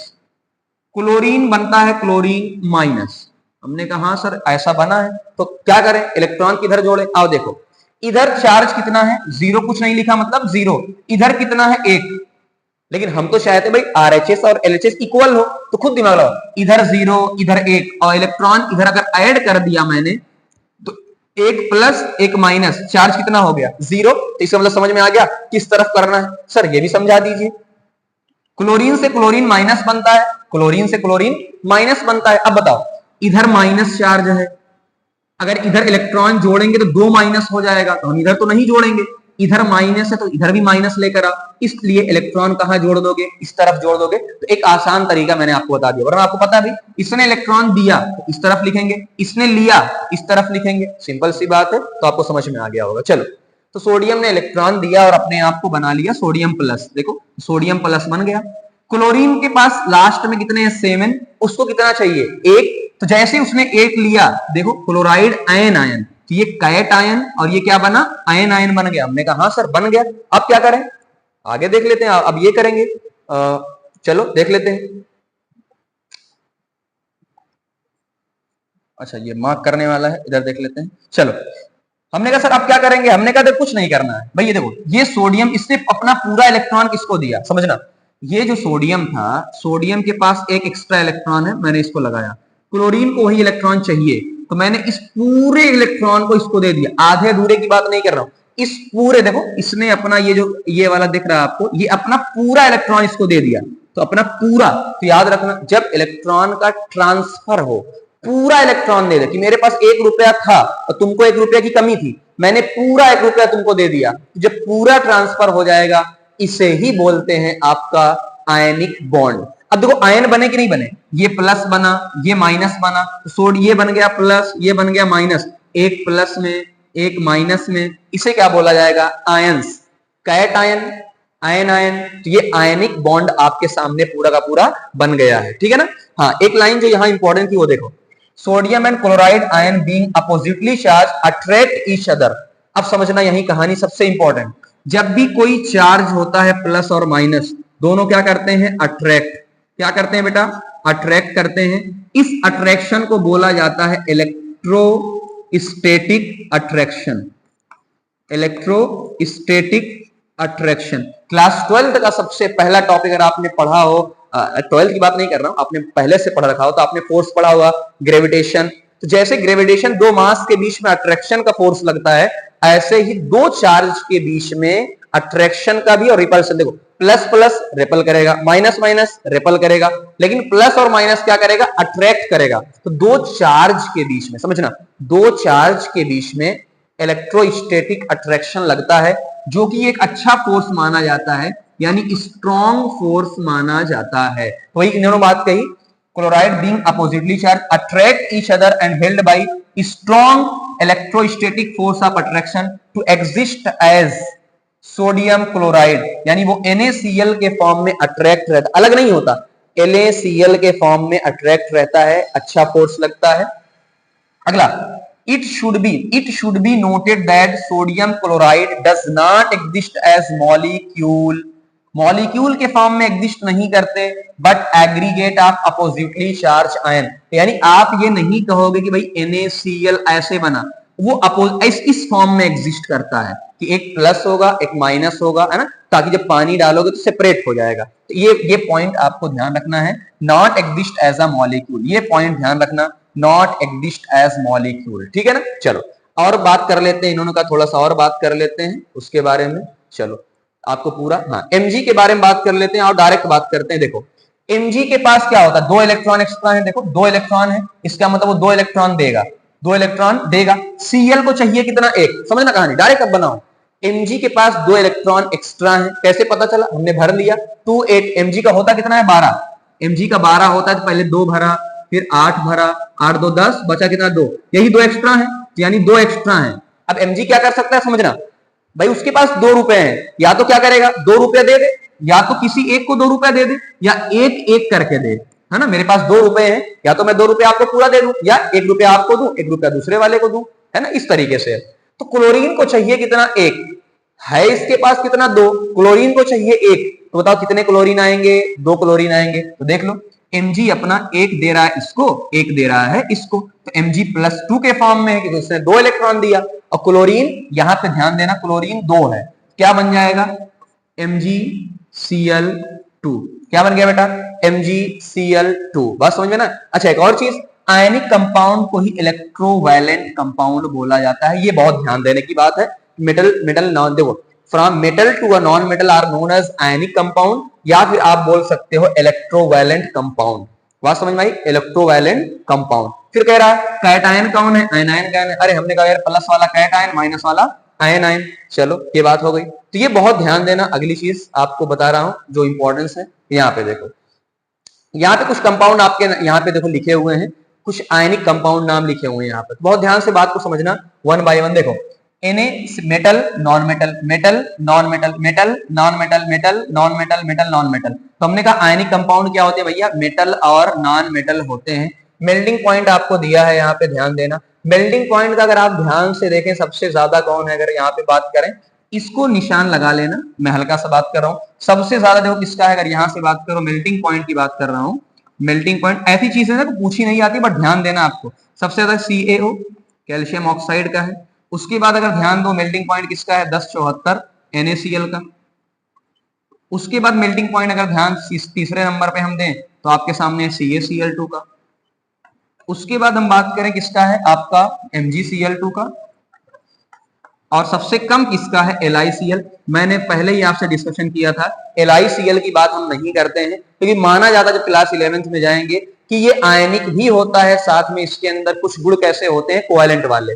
क्लोरीन बनता है क्लोरीन माइनस। हमने कहा हाँ सर ऐसा बना है, तो क्या करें, इलेक्ट्रॉन किधर जोड़े। आओ देखो, इधर चार्ज कितना है, 0, कुछ नहीं लिखा मतलब 0। इधर कितना है, 1। लेकिन हम तो चाहते भाई RHS और LHS इक्वल हो, तो खुद दिमाग लगाओ, इधर 0 इधर 1, और इलेक्ट्रॉन इधर अगर ऐड कर दिया मैंने, तो 1 प्लस 1 माइनस, चार्ज कितना हो गया, 0। तो इसका मतलब समझ में आ गया किस तरफ करना है। सर ये भी समझा दीजिए, क्लोरीन से क्लोरीन माइनस बनता है, क्लोरीन से क्लोरीन माइनस बनता है। अब बताओ, इधर माइनस चार्ज है, अगर इधर इलेक्ट्रॉन जोड़ेंगे तो 2 माइनस हो जाएगा, तो हम इधर तो नहीं जोड़ेंगे। इधर माइनस है तो इधर भी माइनस लेकर आ, इसलिए इलेक्ट्रॉन कहां जोड़ दोगे, इस तरफ जोड़ दोगे। तो एक आसान तरीका मैंने आपको बता दिया, वरना आपको पता भी, इसने इलेक्ट्रॉन दिया तो इस तरफ लिखेंगे, इसने लिया इस तरफ लिखेंगे, सिंपल सी बात है। तो आपको समझ में आ गया होगा। चलो, तो सोडियम ने इलेक्ट्रॉन दिया और अपने आप को बना लिया सोडियम प्लस। देखो सोडियम प्लस बन गया। क्लोरीन के पास लास्ट में कितने हैं, 7, उसको कितना चाहिए, 1। तो जैसे उसने 1 लिया, देखो क्लोराइड आयन आयन, तो ये कैट आयन और ये क्या बना, आयन आयन बन गया। हमने कहा हाँ सर बन गया। अब क्या करें, आगे देख लेते हैं। अब ये करेंगे, चलो देख लेते हैं। अच्छा ये मार्क करने वाला है, इधर देख लेते हैं। चलो, हमने कहा सर अब क्या करेंगे, हमने कहा कुछ नहीं करना है भाई। ये देखो, ये सोडियम, इसने अपना पूरा इलेक्ट्रॉन किसको दिया, समझना। ये जो सोडियम था, सोडियम के पास एक एक्स्ट्रा इलेक्ट्रॉन है, मैंने इसको लगाया। क्लोरीन को वही इलेक्ट्रॉन चाहिए, तो मैंने इस पूरे इलेक्ट्रॉन को इसको दे दिया। आधे अधूरे की बात नहीं कर रहा हूं, इस पूरे, देखो इसने अपना ये जो ये वाला दिख रहा है आपको, ये अपना पूरा इलेक्ट्रॉन इसको दे दिया। तो अपना पूरा, तो याद रखना जब इलेक्ट्रॉन का ट्रांसफर हो, पूरा इलेक्ट्रॉन दे दे कि मेरे पास 1 रुपया था और तुमको 1 रुपया की कमी थी, मैंने पूरा 1 रुपया तुमको दे दिया, जब पूरा ट्रांसफर हो जाएगा इसे ही बोलते हैं आपका आयनिक बॉन्ड। अब देखो आयन बने कि नहीं बने, ये प्लस बना, ये माइनस बना, तो ये बन गया प्लस, ये बन गया माइनस, एक प्लस में एक माइनस में, इसे क्या बोला जाएगा, ions, cation, ion ion. तो ये आयनिक बॉन्ड आपके सामने पूरा का पूरा बन गया है, ठीक है ना। हाँ, एक लाइन जो यहाँ इंपॉर्टेंट थी वो देखो, sodium and chloride ion being oppositely charge attract each other. अब समझना यही कहानी सबसे इंपॉर्टेंट, जब भी कोई चार्ज होता है प्लस और माइनस, दोनों क्या करते हैं, अट्रैक्ट, क्या करते हैं बेटा, अट्रैक्ट करते हैं। इस अट्रैक्शन को बोला जाता है electrostatic attraction, electrostatic attraction. Class 12 का सबसे पहला टॉपिक अगर आपने पढ़ा हो, 12 की बात नहीं कर रहा हूं, आपने पहले से पढ़ रखा हो तो आपने फोर्स पढ़ा होगा, ग्रेविटेशन। तो जैसे ग्रेविटेशन दो मास के बीच में अट्रैक्शन का फोर्स लगता है, ऐसे ही दो चार्ज के बीच में अट्रैक्शन का भी और रिपल्शन, देखो प्लस प्लस रिपल करेगा, माइनस माइनस रिपल करेगा, लेकिन प्लस और माइनस क्या करेगा, अट्रैक्ट करेगा। तो दो चार्ज के बीच में, समझना, दो चार्ज के बीच में इलेक्ट्रोस्टैटिक अट्रैक्शन लगता है, जो कि एक अच्छा फोर्स माना जाता है, यानी स्ट्रॉन्ग फोर्स माना जाता है। तो वही इन्होंने बात कही, chloride being oppositely charge attract each other and held by strong electrostatic force of attraction to exist as sodium chloride, यानी वो NaCl के फॉर्म में अट्रैक्ट रहता, अलग नहीं होता, NaCl के फॉर्म में अट्रैक्ट रहता है, अच्छा फोर्स लगता है। अगला, it should be noted that sodium chloride does not exist as molecule के फॉर्म में एग्जिस्ट नहीं करते, but aggregate of oppositely charge ion. यानी आप ये नहीं कहोगे कि भाई NaCl ऐसे बना, वो इस फॉर्म में एग्जिस्ट करता है कि एक प्लस होगा एक माइनस होगा, है ना, ताकि जब पानी डालोगे तो सेपरेट हो जाएगा। तो ये पॉइंट आपको ध्यान रखना है, not exist as a molecule, ये पॉइंट ध्यान रखना, नॉट एग्जिस्ट एज मॉलिक्यूल, ठीक है ना। चलो और बात कर लेते हैं, इन्होंने का थोड़ा सा और बात कर लेते हैं उसके बारे में। चलो आपको पूरा, हाँ, Mg के बारे में बात कर लेते हैं और डायरेक्ट बात करते हैं। देखो Mg के पास क्या होता है, दो इलेक्ट्रॉन एक्स्ट्रा है, देखो दो इलेक्ट्रॉन है, इसका मतलब वो दो इलेक्ट्रॉन देगा, दो इलेक्ट्रॉन देगा। Cl को चाहिए कितना, एक, समझना कहानी, डायरेक्ट अब बनाओ। Mg के पास दो इलेक्ट्रॉन एक्स्ट्रा है, कैसे पता चला, हमने भर लिया 2 8, Mg का होता कितना है 12, Mg का 12 होता है, तो पहले 2 भरा, फिर 8 भरा, 8 2 10, बचा कितना 2, यही 2 एक्स्ट्रा है, यानी 2 एक्स्ट्रा है। अब Mg क्या कर सकता है, समझना भाई, उसके पास 2 रुपए हैं, या तो क्या करेगा 2 रुपए दे दे, या तो किसी एक को 2 रुपए दे दे, या एक एक करके दे, है ना। मेरे पास 2 रुपए हैं, या तो मैं 2 रुपए आपको पूरा दे दूं, या 1 रुपया आपको दूं, 1 रुपया दूसरे वाले को दूं, है ना, इस तरीके से। तो क्लोरीन को चाहिए कितना, एक है, इसके पास कितना 2, क्लोरीन को चाहिए 1, तो बताओ कितने क्लोरीन आएंगे, 2 क्लोरीन आएंगे। तो देख लो Mg अपना 1 दे रहा है इसको, 1 दे रहा है इसको, तो Mg+2 के फॉर्म में है कि उसने 2 इलेक्ट्रॉन दिया, और क्लोरीन यहां पे ध्यान देना, क्लोरीन 2 है, क्या बन जाएगा, MgCl2, क्या बन गया बेटा, MgCl2, बात समझ में ना। अच्छा एक और चीज, आयनिक कंपाउंड को ही इलेक्ट्रोवैलेंट कंपाउंड बोला जाता है, ये बहुत ध्यान देने की बात है। मेटल नॉन, देखो from metal to a non metal are known as ionic compound, या फिर आप बोल सकते हो इलेक्ट्रोवैलेंट कंपाउंड, बात समझ में आई, इलेक्ट्रोवैलेंट कंपाउंड। फिर कह रहा है कैटायन कौन है, आयनायन कौन है, अरे हमने कहा यार प्लस वाला कैटायन, माइनस वाला आयनायन, चलो ये बात हो गई। तो ये बहुत ध्यान देना, अगली चीज आपको बता रहा हूं जो इंपॉर्टेंस है, यहाँ पे देखो, यहाँ पे कुछ कंपाउंड आपके यहाँ पे देखो लिखे हुए हैं, कुछ आयनिक कंपाउंड नाम लिखे हुए हैं यहाँ पे, बहुत ध्यान से बात को समझना, वन बाय वन। देखो Na metal non metal, metal non metal, metal non metal, metal non metal, metal non metal. तो हमने कहा आयनिक कंपाउंड क्या होते हैं भैया, मेटल और नॉन मेटल होते हैं। मेल्टिंग पॉइंट आपको दिया है, यहाँ पे ध्यान देना, मेल्टिंग पॉइंट का अगर आप ध्यान से देखें सबसे ज्यादा कौन है, अगर यहाँ पे बात करें, इसको निशान लगा लेना, मैं हल्का सा बात कर रहा हूँ, सबसे ज्यादा देखो किसका है, अगर यहाँ से बात करो, मेल्टिंग पॉइंट की बात कर रहा हूँ। मेल्टिंग पॉइंट ऐसी चीज है ना पूछी नहीं आती, बट ध्यान देना आपको, सबसे ज्यादा CaO कैल्शियम ऑक्साइड का है। उसके बाद अगर ध्यान दो मेल्टिंग पॉइंट किसका है, 1074 NaCl का। उसके बाद मेल्टिंग पॉइंट अगर ध्यान तीसरे नंबर पे हम दें तो आपके सामने CaCl2 का। उसके बाद हम बात करें किसका है, आपका MgCl2 का। और सबसे कम किसका है, LiCl। मैंने पहले ही आपसे डिस्कशन किया था, LiCl की बात हम नहीं करते हैं, क्योंकि माना जाता है जब क्लास 11th में जाएंगे कि ये आयनिक भी होता है, साथ में इसके अंदर कुछ गुण कैसे होते हैं, कोवेलेंट वाले।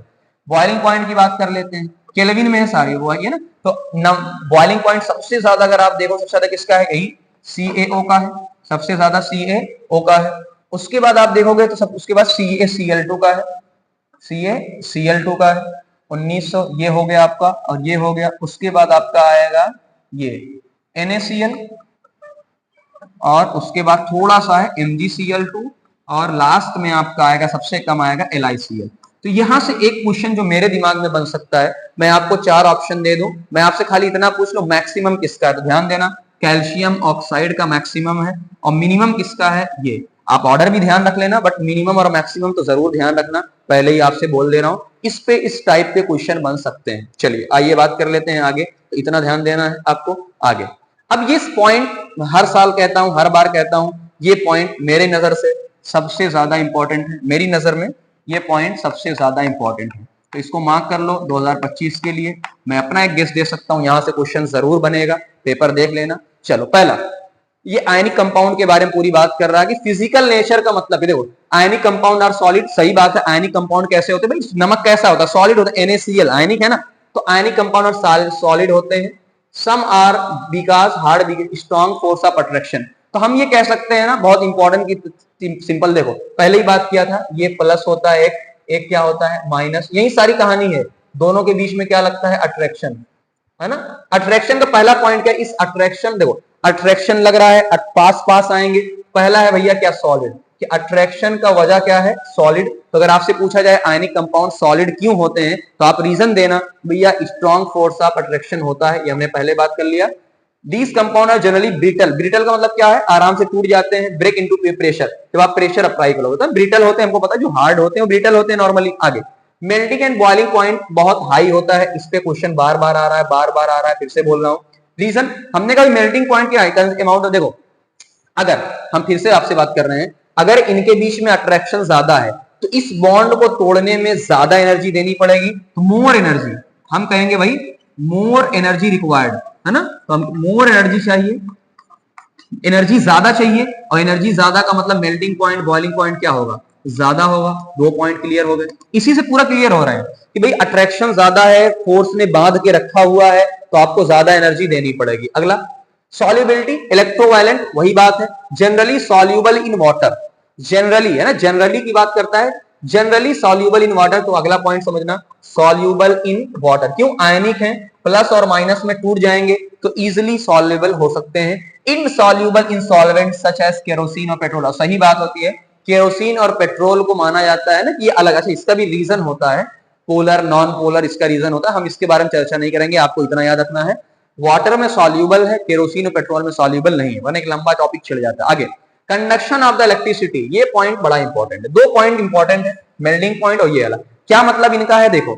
बॉइलिंग पॉइंट की बात कर लेते हैं, केल्विन में है सारी वो है ना, तो बॉइलिंग पॉइंट सबसे ज्यादा अगर आप देखो सबसे ज्यादा किसका है, यही CaO का है, सबसे ज्यादा CaO का है। उसके बाद आप देखोगे तो सब उसके बाद CaCl2 का है, CaCl2 का है 1900, ये हो गया आपका और ये हो गया। उसके बाद आपका आएगा ये NaCl और उसके बाद थोड़ा सा है MgCl2 और लास्ट में आपका आएगा सबसे कम आएगा LiCl। तो यहां से एक क्वेश्चन जो मेरे दिमाग में बन सकता है, मैं आपको 4 ऑप्शन दे दूं, मैं आपसे खाली इतना पूछ लूं मैक्सिमम किसका है, तो ध्यान देना कैल्शियम ऑक्साइड का मैक्सिमम है और मिनिमम किसका है, ये आप ऑर्डर भी ध्यान रख लेना, बट मिनिमम और मैक्सिमम तो जरूर ध्यान रखना, पहले ही आपसे बोल दे रहा हूं। इस पे इस टाइप के क्वेश्चन बन सकते हैं। चलिए आइए बात कर लेते हैं आगे, तो इतना ध्यान देना है आपको आगे। अब ये पॉइंट हर साल कहता हूं, हर बार कहता हूं, ये पॉइंट मेरे नजर से सबसे ज्यादा इंपॉर्टेंट है, मेरी नजर में ये पॉइंट सबसे ज्यादा इंपॉर्टेंट है, तो इसको मार्क कर लो 2025 के लिए। मैं अपना एक गेस दे सकता हूं, यहां से क्वेश्चन जरूर बनेगा, पेपर देख लेना। चलो पहला, ये आयनिक कंपाउंड के बारे में पूरी बात कर रहा है कि फिजिकल नेचर का मतलब है, देखो आयनिक कंपाउंड आर सॉलिड, सही बात है। आयनिक कंपाउंड कैसे होते हैं भाई, नमक कैसा होता है, सॉलिड होता है, NaCl आयनिक है ना, तो आयनिक कंपाउंड और सॉलिड होते हैं। Some are because hard strong force of attraction, तो हम ये कह सकते हैं ना, बहुत इंपॉर्टेंट की सिंपल देखो पहले ही बात किया था, ये प्लस होता है एक क्या होता है माइनस, यही सारी कहानी है। दोनों के बीच में क्या लगता है, अट्रैक्शन, है ना। अट्रैक्शन का पहला पॉइंट क्या है, इस अट्रैक्शन देखो अट्रैक्शन लग रहा है, पास पास आएंगे। पहला है भैया क्या, सॉलिड, कि अट्रैक्शन का वजह क्या है, सॉलिड। तो अगर आपसे पूछा जाए आयनिक कंपाउंड सॉलिड क्यों होते हैं, तो आप रीजन देना भैया स्ट्रॉन्ग फोर्स ऑफ अट्रैक्शन होता है, ये हमने पहले बात कर लिया। These compound are generally brittle, brittle का मतलब क्या है, आराम से टूट जाते हैं, ब्रेक इनटू प्रेशर, जब आप प्रेशर अप्लाई करोगे तो ब्रिटल होते हैं, हमको पता है, जो हार्ड होते हैं वो ब्रिटल होते हैं नॉर्मली। आगे मेल्टिंग एंड बॉइलिंग पॉइंट बहुत हाई होता है, इस पे क्वेश्चन बार बार आ रहा है, बार बार आ रहा है, फिर से बोल रहा हूं रीजन। हमने कहा मेल्टिंग पॉइंट क्या है, अमाउंट, देखो अगर हम फिर से आपसे बात कर रहे हैं, अगर इनके बीच में अट्रैक्शन ज्यादा है तो इस बॉन्ड को तोड़ने में ज्यादा एनर्जी देनी पड़ेगी, तो मोर एनर्जी, हम कहेंगे भाई मोर एनर्जी रिक्वायर्ड, है ना, तो हम मोर एनर्जी चाहिए, एनर्जी ज्यादा चाहिए, और एनर्जी ज्यादा का मतलब मेल्टिंग पॉइंट बॉइलिंग पॉइंट क्या होगा, ज्यादा होगा। 2 पॉइंट क्लियर हो गए, इसी से पूरा क्लियर हो रहा है कि भाई अट्रैक्शन ज्यादा है, फोर्स ने बांध के रखा हुआ है, तो आपको ज्यादा एनर्जी देनी पड़ेगी। अगला सॉल्युबिलिटी, इलेक्ट्रोवायलेंट, वही बात है, generally soluble in water, generally है ना, जनरली की बात करता है, जनरली सॉल्यूबल इन वाटर, तो अगला पॉइंट समझना सॉल्यूबल इन वाटर, क्यों, आयनिक है, प्लस और माइनस में टूट जाएंगे तो इजिली सॉल्युबल हो सकते हैं। Insoluble in solvent such as kerosene और पेट्रोल, सही बात होती है, केरोसिन और पेट्रोल को माना जाता है ना कि ये अलग, अच्छा इसका भी रीजन होता है, पोलर नॉन पोलर इसका रीजन होता है, हम इसके बारे में चर्चा नहीं करेंगे, आपको इतना याद रखना है वाटर में सॉल्यूबल है, केरोसिन और पेट्रोल में सॉल्यूबल नहीं है, वरना एक लंबा टॉपिक छिड़ जाता है। आगे कंडक्शन ऑफ द इलेक्ट्रिसिटी, ये पॉइंट बड़ा इंपॉर्टेंट है, 2 पॉइंट इंपॉर्टेंट है, मेल्टिंग पॉइंट और ये वाला, क्या मतलब इनका है, देखो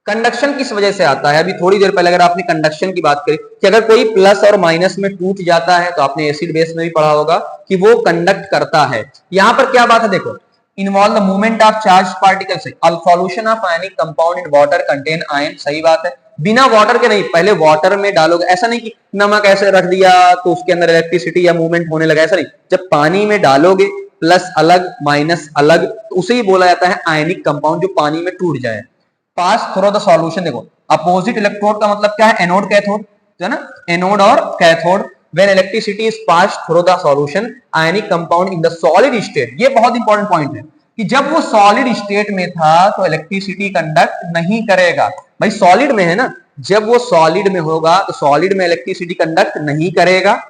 कंडक्शन किस वजह से आता है, अभी थोड़ी देर पहले अगर आपने कंडक्शन की बात करी कि अगर कोई प्लस और माइनस में टूट जाता है, तो आपने एसिड बेस में भी पढ़ा होगा कि वो कंडक्ट करता है। यहां पर क्या बात है, देखो involve the movement of charge particle से, solution of ionic compound in water contain ion, सही बात है, बिना वाटर के नहीं, पहले वाटर में डालोगे, ऐसा नहीं कि नमक ऐसे रख दिया तो उसके अंदर इलेक्ट्रिसिटी या मूवमेंट होने लगा, ऐसा नहीं, जब पानी में डालोगे प्लस अलग माइनस अलग, तो उसे ही बोला जाता है आयनिक कंपाउंड, जो पानी में टूट जाए। पास थ्रू द सॉल्यूशन, देखो अपोजिट इलेक्ट्रोड का मतलब क्या है, एनोड कैथोड, है ना, एनोड और cathode, when electricity is passed through the solution ionic compound in the solid state, ये बहुत इंपॉर्टेंट पॉइंट है कि जब वो सॉलिड स्टेट में था तो इलेक्ट्रिसिटी कंडक्ट नहीं करेगा, भाई सॉलिड में है ना, जब वो सॉलिड में होगा तो सॉलिड में इलेक्ट्रिसिटी कंडक्ट नहीं करेगा,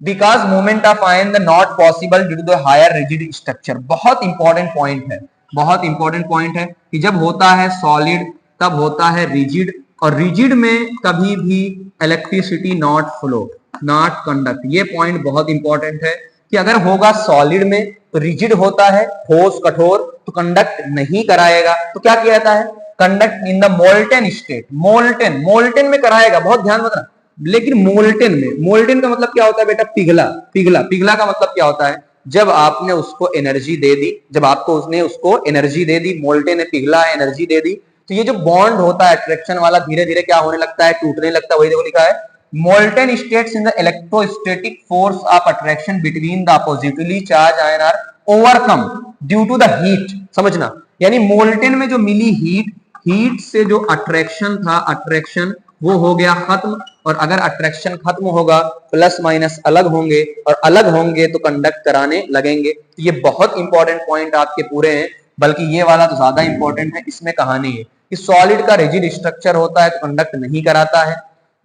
because movement of ion the not possible due to the higher rigid structure, बहुत इंपॉर्टेंट पॉइंट है, बहुत इंपॉर्टेंट पॉइंट है कि जब होता है सॉलिड तब होता है रिजिड, और रिजिड में कभी भी electricity not flow not conduct, ये पॉइंट बहुत इंपॉर्टेंट है कि अगर होगा सॉलिड में तो रिजिड होता है, ठोस कठोर, तो कंडक्ट नहीं कराएगा, तो क्या किया जाता है, conduct in the molten state, molten, molten में कराएगा, बहुत ध्यान रखना, लेकिन मोल्टेन में, मोल्टेन का मतलब क्या होता है बेटा, पिघला, पिघला, पिघला का मतलब क्या होता है, जब आपने उसको एनर्जी दे दी, जब आपको उसने उसको एनर्जी दे दी, मोल्टेन ने पिघला एनर्जी दे दी, तो ये जो बॉन्ड होता है अट्रैक्शन वाला धीरे धीरे क्या होने लगता है, टूटने लगता है, वही देखो लिखा है molten states in the electrostatic force of attraction between the oppositely charged ion are overcome due to the heat। समझना, यानी मोल्टेन में जो मिली हीट से जो अट्रैक्शन था, अट्रैक्शन वो हो गया खत्म। और अगर अट्रैक्शन खत्म होगा, प्लस माइनस अलग होंगे, और अलग होंगे तो कंडक्ट कराने लगेंगे। तो ये बहुत इंपॉर्टेंट पॉइंट आपके पूरे हैं, बल्कि ये वाला तो ज्यादा इंपॉर्टेंट है। इसमें कहानी है कि सॉलिड का रिजिड स्ट्रक्चर होता है तो कंडक्ट नहीं कराता है,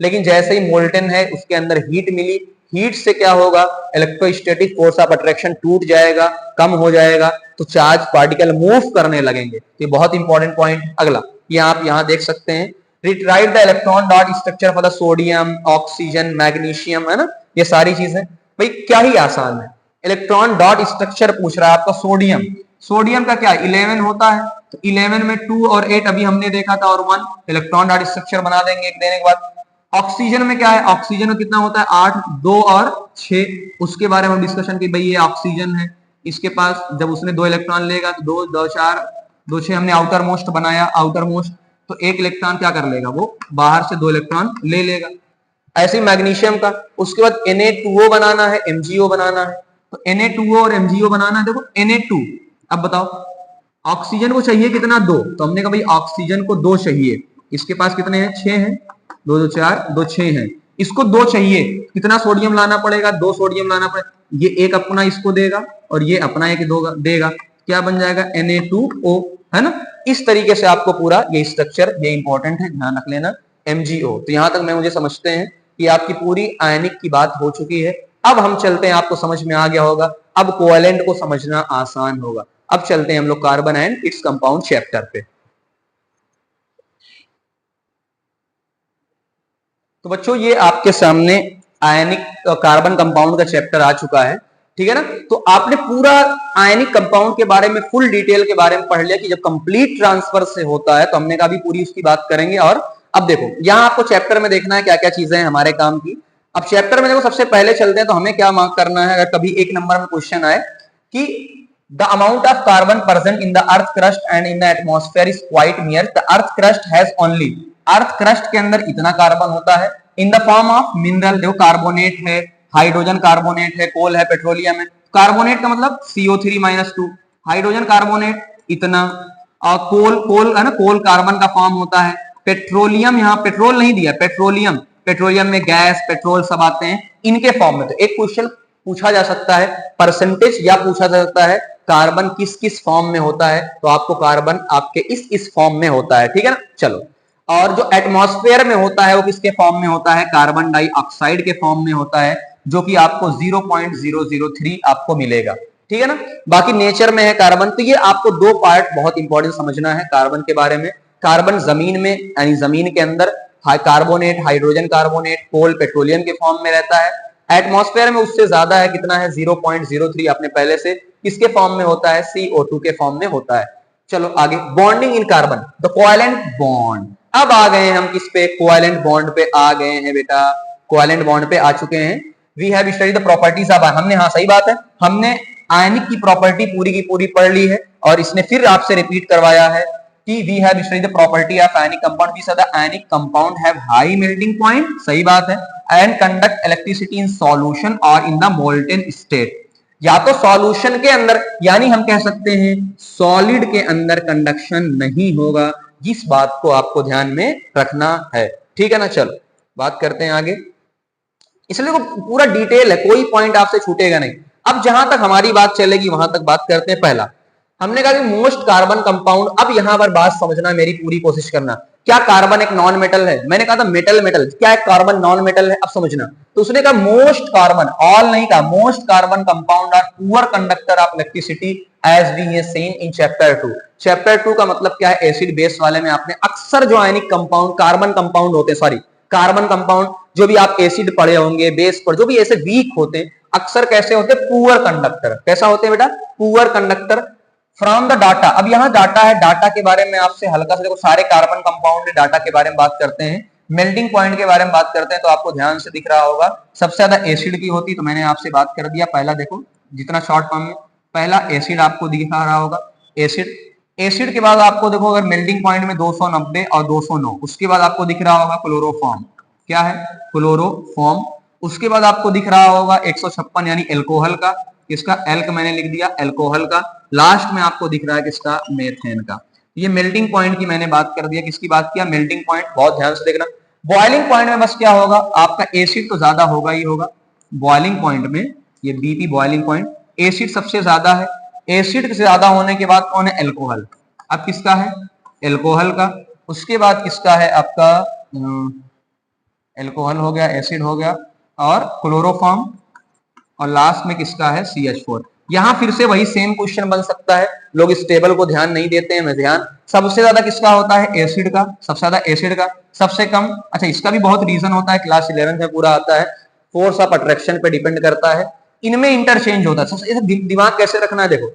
लेकिन जैसे ही मोल्टेन है उसके अंदर हीट मिली, हीट से क्या होगा, इलेक्ट्रोस्टैटिक फोर्स ऑफ अट्रैक्शन टूट जाएगा, कम हो जाएगा, तो चार्ज पार्टिकल मूव करने लगेंगे। ये बहुत इंपॉर्टेंट पॉइंट। अगला ये आप यहां देख सकते हैं, rewrite the electron dot structure for the sodium, oxygen, magnesium, है ना, ये सारी चीजें भाई क्या ही आसान है। इलेक्ट्रॉन डॉट स्ट्रक्चर पूछ रहा है आपका सोडियम। सोडियम का क्या 11 होता है, तो 11 में 2 और 8 अभी हमने देखा था, और 1 इलेक्ट्रॉन डॉट स्ट्रक्चर बना देंगे एक देने के बाद। ऑक्सीजन में क्या है, ऑक्सीजन में कितना होता है 8, 2 और 6, उसके बारे में डिस्कशन की भाई ये ऑक्सीजन है, इसके पास जब उसने 2 इलेक्ट्रॉन लेगा तो 2 2 4 2 6, हमने आउटर मोस्ट बनाया, आउटर मोस्ट तो 1 इलेक्ट्रॉन क्या कर लेगा, वो बाहर से 2 इलेक्ट्रॉन ले लेगा। ऐसे मैग्नीशियम का, उसके बाद Na2O बनाना है, MgO बनाना है, तो Na2O और MgO बनाना है। देखो Na2, अब बताओ ऑक्सीजन को चाहिए कितना 2, तो हमने कहा भाई ऑक्सीजन को 2 चाहिए, इसके पास कितने हैं 6 हैं, 2 2 4 2 6 हैं, इसको 2 चाहिए, कितना सोडियम लाना पड़ेगा, 2 सोडियम लाना पड़ेगा। ये एक अपना इसको देगा और ये अपना एक देगा, क्या बन जाएगा Na2O, है ना। इस तरीके से आपको पूरा ये स्ट्रक्चर, ये इंपॉर्टेंट है, ध्यान रख लेना। MgO, तो यहां तक मैं मुझे समझते हैं कि आपकी पूरी आयनिक की बात हो चुकी है। अब हम चलते हैं, आपको समझ में आ गया होगा, अब कोवेलेंट को समझना आसान होगा। अब चलते हैं हम लोग carbon and its compound chapter पे। तो बच्चों ये आपके सामने आयनिक कार्बन कंपाउंड का चैप्टर आ चुका है, ठीक है ना। तो आपने पूरा आयनिक कंपाउंड के बारे में फुल डिटेल के बारे में पढ़ लिया कि जब कंप्लीट ट्रांसफर से होता है तो हमने कहा भी पूरी उसकी बात करेंगे। और अब देखो यहां आपको चैप्टर में देखना है क्या क्या चीजें हैं हमारे काम की। अब चैप्टर में देखो सबसे पहले चलते हैं, तो हमें क्या मार्क करना है, अगर कभी 1 नंबर में क्वेश्चन आए कि the amount of carbon present in the earth crust and in the atmosphere is quite near, the earth crust has only, earth crust के अंदर इतना कार्बन होता है, in the form of mineral, देखो carbonate है, hydrogen carbonate है, कोल है, petroleum है। कार्बोनेट का मतलब CO3-2, हाइड्रोजन कार्बोनेट इतना, और कोल है ना, कोल कार्बन का फॉर्म होता है। पेट्रोलियम, यहाँ पेट्रोल नहीं दिया, पेट्रोलियम, पेट्रोलियम में गैस पेट्रोल सब आते हैं इनके फॉर्म में। तो एक क्वेश्चन पूछा जा सकता है परसेंटेज, या पूछा जा सकता है कार्बन किस किस फॉर्म में होता है, तो आपको कार्बन आपके इस फॉर्म में होता है, ठीक है ना। चलो, और जो एटमॉस्फेयर में होता है वो किसके फॉर्म में होता है, कार्बन डाइऑक्साइड के फॉर्म में होता है, जो कि आपको 0.003 आपको मिलेगा, ठीक है ना। बाकी नेचर में है कार्बन। तो ये आपको 2 पार्ट बहुत इंपॉर्टेंट समझना है कार्बन के बारे में। कार्बन जमीन में, यानी जमीन के अंदर कार्बोनेट, हाइड्रोजन कार्बोनेट, कोल, पेट्रोलियम के फॉर्म में रहता है। एटमॉस्फेयर में उससे ज्यादा है, कितना है 0.03, आपने पहले से किसके फॉर्म में होता है, CO2 के फॉर्म में होता है। चलो आगे, bonding in carbon, the covalent bond. अब आ गए हम किस पे, कोवेलेंट बॉन्ड पे आ गए हैं बेटा, कोवेलेंट बॉन्ड पे आ चुके हैं। We have studied the properties of, हमने, हाँ सही बात है, हमने आयनिक की प्रॉपर्टी पूरी की पूरी पढ़ ली है, और इसने फिर आपसे रिपीट करवाया है कि we have studied the property of ionic compound. We said the ionic compound have high melting point, सही बात है, and conduct electricity in solution और इन द मोल्टेन स्टेट। या तो सॉल्यूशन के अंदर, यानी हम कह सकते हैं सॉलिड के अंदर कंडक्शन नहीं होगा, इस बात को आपको ध्यान में रखना है, ठीक है ना। चलो बात करते हैं आगे, इसलिए पूरा डिटेल है, कोई पॉइंट आपसे छूटेगा नहीं। अब जहां तक हमारी बात चलेगी वहां तक बात करते हैं। पहला हमने कहा कि मोस्ट कार्बन कंपाउंड, अब यहां पर बात समझना, मेरी पूरी कोशिश करना, क्या कार्बन एक नॉन मेटल है, मैंने कहा था मेटल मेटल, क्या एक कार्बन नॉन मेटल है, अब समझना। तो उसने कहा मोस्ट कार्बन, ऑल नहीं कहा, most carbon compound are poor conductor of electricity as we have seen in chapter 2। Chapter 2 का मतलब क्या है, एसिड बेस वाले में आपने अक्सर जो आयनिक कंपाउंड, कार्बन कंपाउंड होते हैं, सॉरी कार्बन कंपाउंड, जो भी आप एसिड पढ़े होंगे बेस पर, जो भी ऐसे वीक होते हैं, अक्सर कैसे होते हैं, पुअर कंडक्टर। कैसा होते हैं बेटा, poor conductor from the data. अब यहाँ डाटा है, डाटा के बारे में आपसे हल्का सा देखो, सारे कार्बन कंपाउंड डाटा के बारे में बात करते हैं, मेल्टिंग पॉइंट के बारे में बात करते हैं, तो आपको ध्यान से दिख रहा होगा सबसे ज्यादा एसिड की होती, तो मैंने आपसे बात कर दिया। पहला देखो जितना शॉर्ट फॉर्म में, पहला एसिड आपको दिखा रहा होगा, एसिड। एसिड के बाद आपको देखो अगर मेल्टिंग पॉइंट में 290 और 209, उसके बाद आपको दिख रहा होगा क्लोरोफॉर्म, क्या है, क्लोरोफॉर्म। उसके बाद आपको दिख रहा होगा 156 यानी एल्कोहल का, इसका एल्क मैंने लिख दिया, एल्कोहल का। लास्ट में आपको दिख रहा है किसका, मेथेन का। ये मेल्टिंग पॉइंट की मैंने बात कर दिया, किसकी बात किया, मेल्टिंग पॉइंट। बहुत ध्यान से देखना, बॉइलिंग पॉइंट में बस क्या होगा, आपका एसिड तो ज्यादा होगा ही होगा। बॉइलिंग पॉइंट में ये बीपी बॉइलिंग पॉइंट, एसिड सबसे ज्यादा है। एसिड से ज्यादा होने के बाद कौन है, एल्कोहल। अब किसका है, एल्कोहल का। उसके बाद किसका है आपका, एल्कोहल हो गया, एसिड हो गया, और क्लोरोफॉर्म, और लास्ट में किसका है, CH4। यहां फिर से वही सेम क्वेश्चन बन सकता है, लोग इस टेबल को ध्यान नहीं देते हैं, मैं ध्यान। सबसे ज्यादा किसका होता है, एसिड का, सबसे ज्यादा एसिड का। सबसे कम, अच्छा इसका भी बहुत रीजन होता है, क्लास 11 में पूरा आता है, फोर्स ऑफ अट्रैक्शन पे डिपेंड करता है। इनमें इंटरचेंज होता है। सबसे दिमाग कैसे रखना है, देखो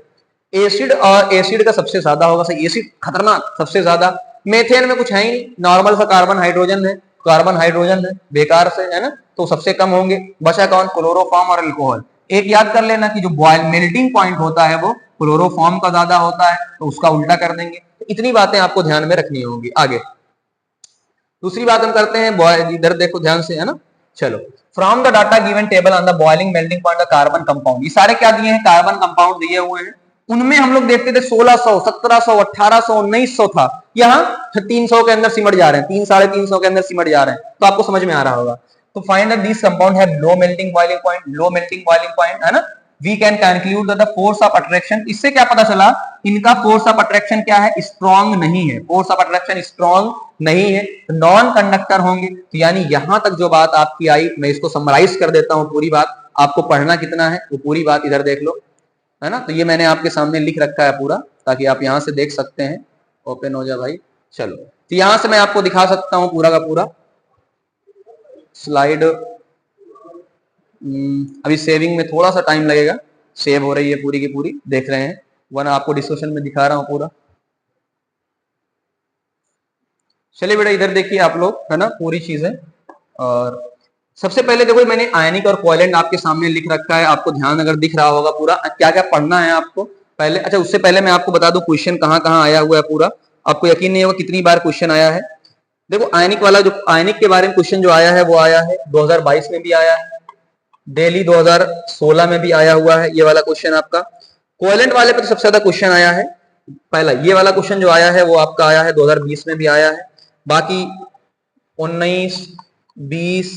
एसिड और एसिड का सबसे ज्यादा होगा, सही, एसिड खतरनाक सबसे ज्यादा। मेथेन में कुछ है ही नहीं, नॉर्मल सा कार्बन हाइड्रोजन है, कार्बन हाइड्रोजन है, बेकार से, है ना, तो सबसे कम होंगे। बचा कौन, क्लोरोफॉर्म और अल्कोहल। एक याद कर लेना कि जो बॉयल मेल्टिंग पॉइंट होता है वो क्लोरोफॉर्म का ज्यादा होता है, तो उसका उल्टा कर देंगे। इतनी बातें आपको ध्यान में रखनी होंगी। आगे दूसरी बात हम करते हैं, इधर देखो ध्यान से, है ना। चलो, from the data given table on the boiling melting point the carbon compound, ये सारे क्या दिए हैं, कार्बन कंपाउंड दिए हुए हैं। उनमें हम लोग देखते थे 1600, 1700, 1800, 1900 था, यहाँ 300 के अंदर सिमट जा रहे हैं, 300-350 के अंदर सिमट जा रहे हैं, तो आपको समझ में आ रहा होगा। तो find that this compound have low melting boiling point, low melting boiling point, है ना। We can conclude that the force of attraction, इससे क्या पता चला, इनका फोर्स ऑफ अट्रैक्शन क्या है, स्ट्रॉन्ग नहीं है, फोर्स ऑफ अट्रैक्शन स्ट्रॉन्ग नहीं है, नॉन कंडक्टर होंगे। तो यानी यहां तक जो बात आपकी आई, मैं इसको समराइज कर देता हूं पूरी बात, आपको पढ़ना कितना है वो पूरी बात इधर देख लो, है ना। तो ये मैंने आपके सामने लिख रखा है पूरा, ताकि आप यहां से देख सकते हैं। ओपन हो जा भाई। चलो, तो यहां से मैं आपको दिखा सकता हूं पूरा का पूरा स्लाइड। अभी सेविंग में थोड़ा सा टाइम लगेगा, सेव हो रही है पूरी की पूरी, देख रहे हैं, वरना आपको डिस्कशन में दिखा रहा हूं पूरा। चलिए बेटा इधर देखिए आप लोग, है ना, पूरी चीजें। और सबसे पहले देखो मैंने आयनिक और कोवेलेंट आपके सामने लिख रखा है, आपको ध्यान अगर दिख रहा होगा पूरा क्या क्या पढ़ना है आपको पहले। अच्छा उससे पहले मैं आपको बता दूं क्वेश्चन कहाँ कहाँ आया हुआ है पूरा, आपको यकीन नहीं होगा कितनी बार क्वेश्चन आया है। देखो आयनिक वाला, जो आयनिक के बारे में क्वेश्चन जो आया है वो आया है 2022 में भी आया है, दिल्ली 2016 में भी आया हुआ है ये वाला क्वेश्चन आपका। कोवेलेंट वाले पे तो सबसे ज्यादा क्वेश्चन आया है, पहला ये वाला क्वेश्चन जो आया है वो आपका आया है 2020 में भी आया है। बाकी 19, 20,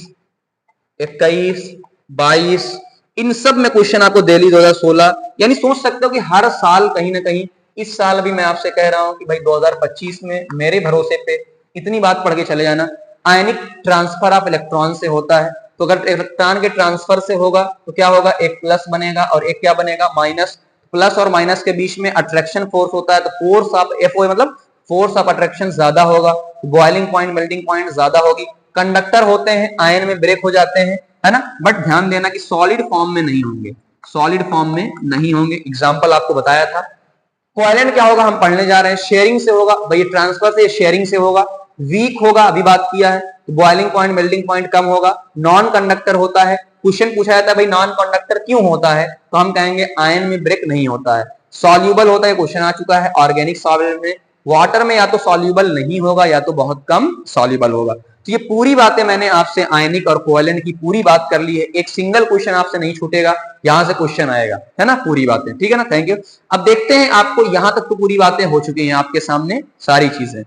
21, 22 इन सब में क्वेश्चन आपको दिल्ली 2016, यानी सोच सकते हो कि हर साल कहीं ना कहीं। इस साल भी मैं आपसे कह रहा हूं कि भाई 2025 में मेरे भरोसे पे इतनी बात पढ़ के चले जाना, आयनिक ट्रांसफर ऑफ इलेक्ट्रॉन से होता है। तो अगर इलेक्ट्रॉन के ट्रांसफर से होगा तो क्या होगा, एक प्लस बनेगा और एक क्या बनेगा, माइनस। प्लस और माइनस के बीच में अट्रैक्शन फोर्स होता है, तो फोर्स ऑफ FO मतलब फोर्स ऑफ अट्रैक्शन ज्यादा होगा, बॉइलिंग पॉइंट मेल्टिंग पॉइंट ज्यादा होगी। कंडक्टर होते हैं, आयन में ब्रेक हो जाते हैं, है ना, बट ध्यान देना कि सॉलिड फॉर्म में नहीं होंगे, सॉलिड फॉर्म में नहीं होंगे। एग्जांपल आपको बताया था। कोवेलेंट क्या होगा, हम पढ़ने जा रहे हैं, शेयरिंग से होगा, भाई ट्रांसफर से शेयरिंग से होगा। वीक होगा, अभी बात किया है, बॉइलिंग पॉइंट मेल्टिंग पॉइंट कम होगा। नॉन कंडक्टर होता है, क्वेश्चन पूछा जाता है भाई नॉन कंडक्टर क्यों होता है, तो हम कहेंगे आयन में ब्रेक नहीं होता है। सॉल्यूबल होता है, क्वेश्चन आ चुका है, ऑर्गेनिक सॉल्वेंट में। वाटर में या तो सॉल्यूबल नहीं होगा या तो बहुत कम सॉल्यूबल होगा। तो ये पूरी बातें मैंने आपसे आयनिक और कोवेलेंट की पूरी बात कर ली है, एक सिंगल क्वेश्चन आपसे नहीं छूटेगा, यहां से क्वेश्चन आएगा, है ना, पूरी बातें, ठीक है ना, थैंक यू। अब देखते हैं, आपको यहां तक तो पूरी बातें हो चुकी हैं आपके सामने सारी चीजें।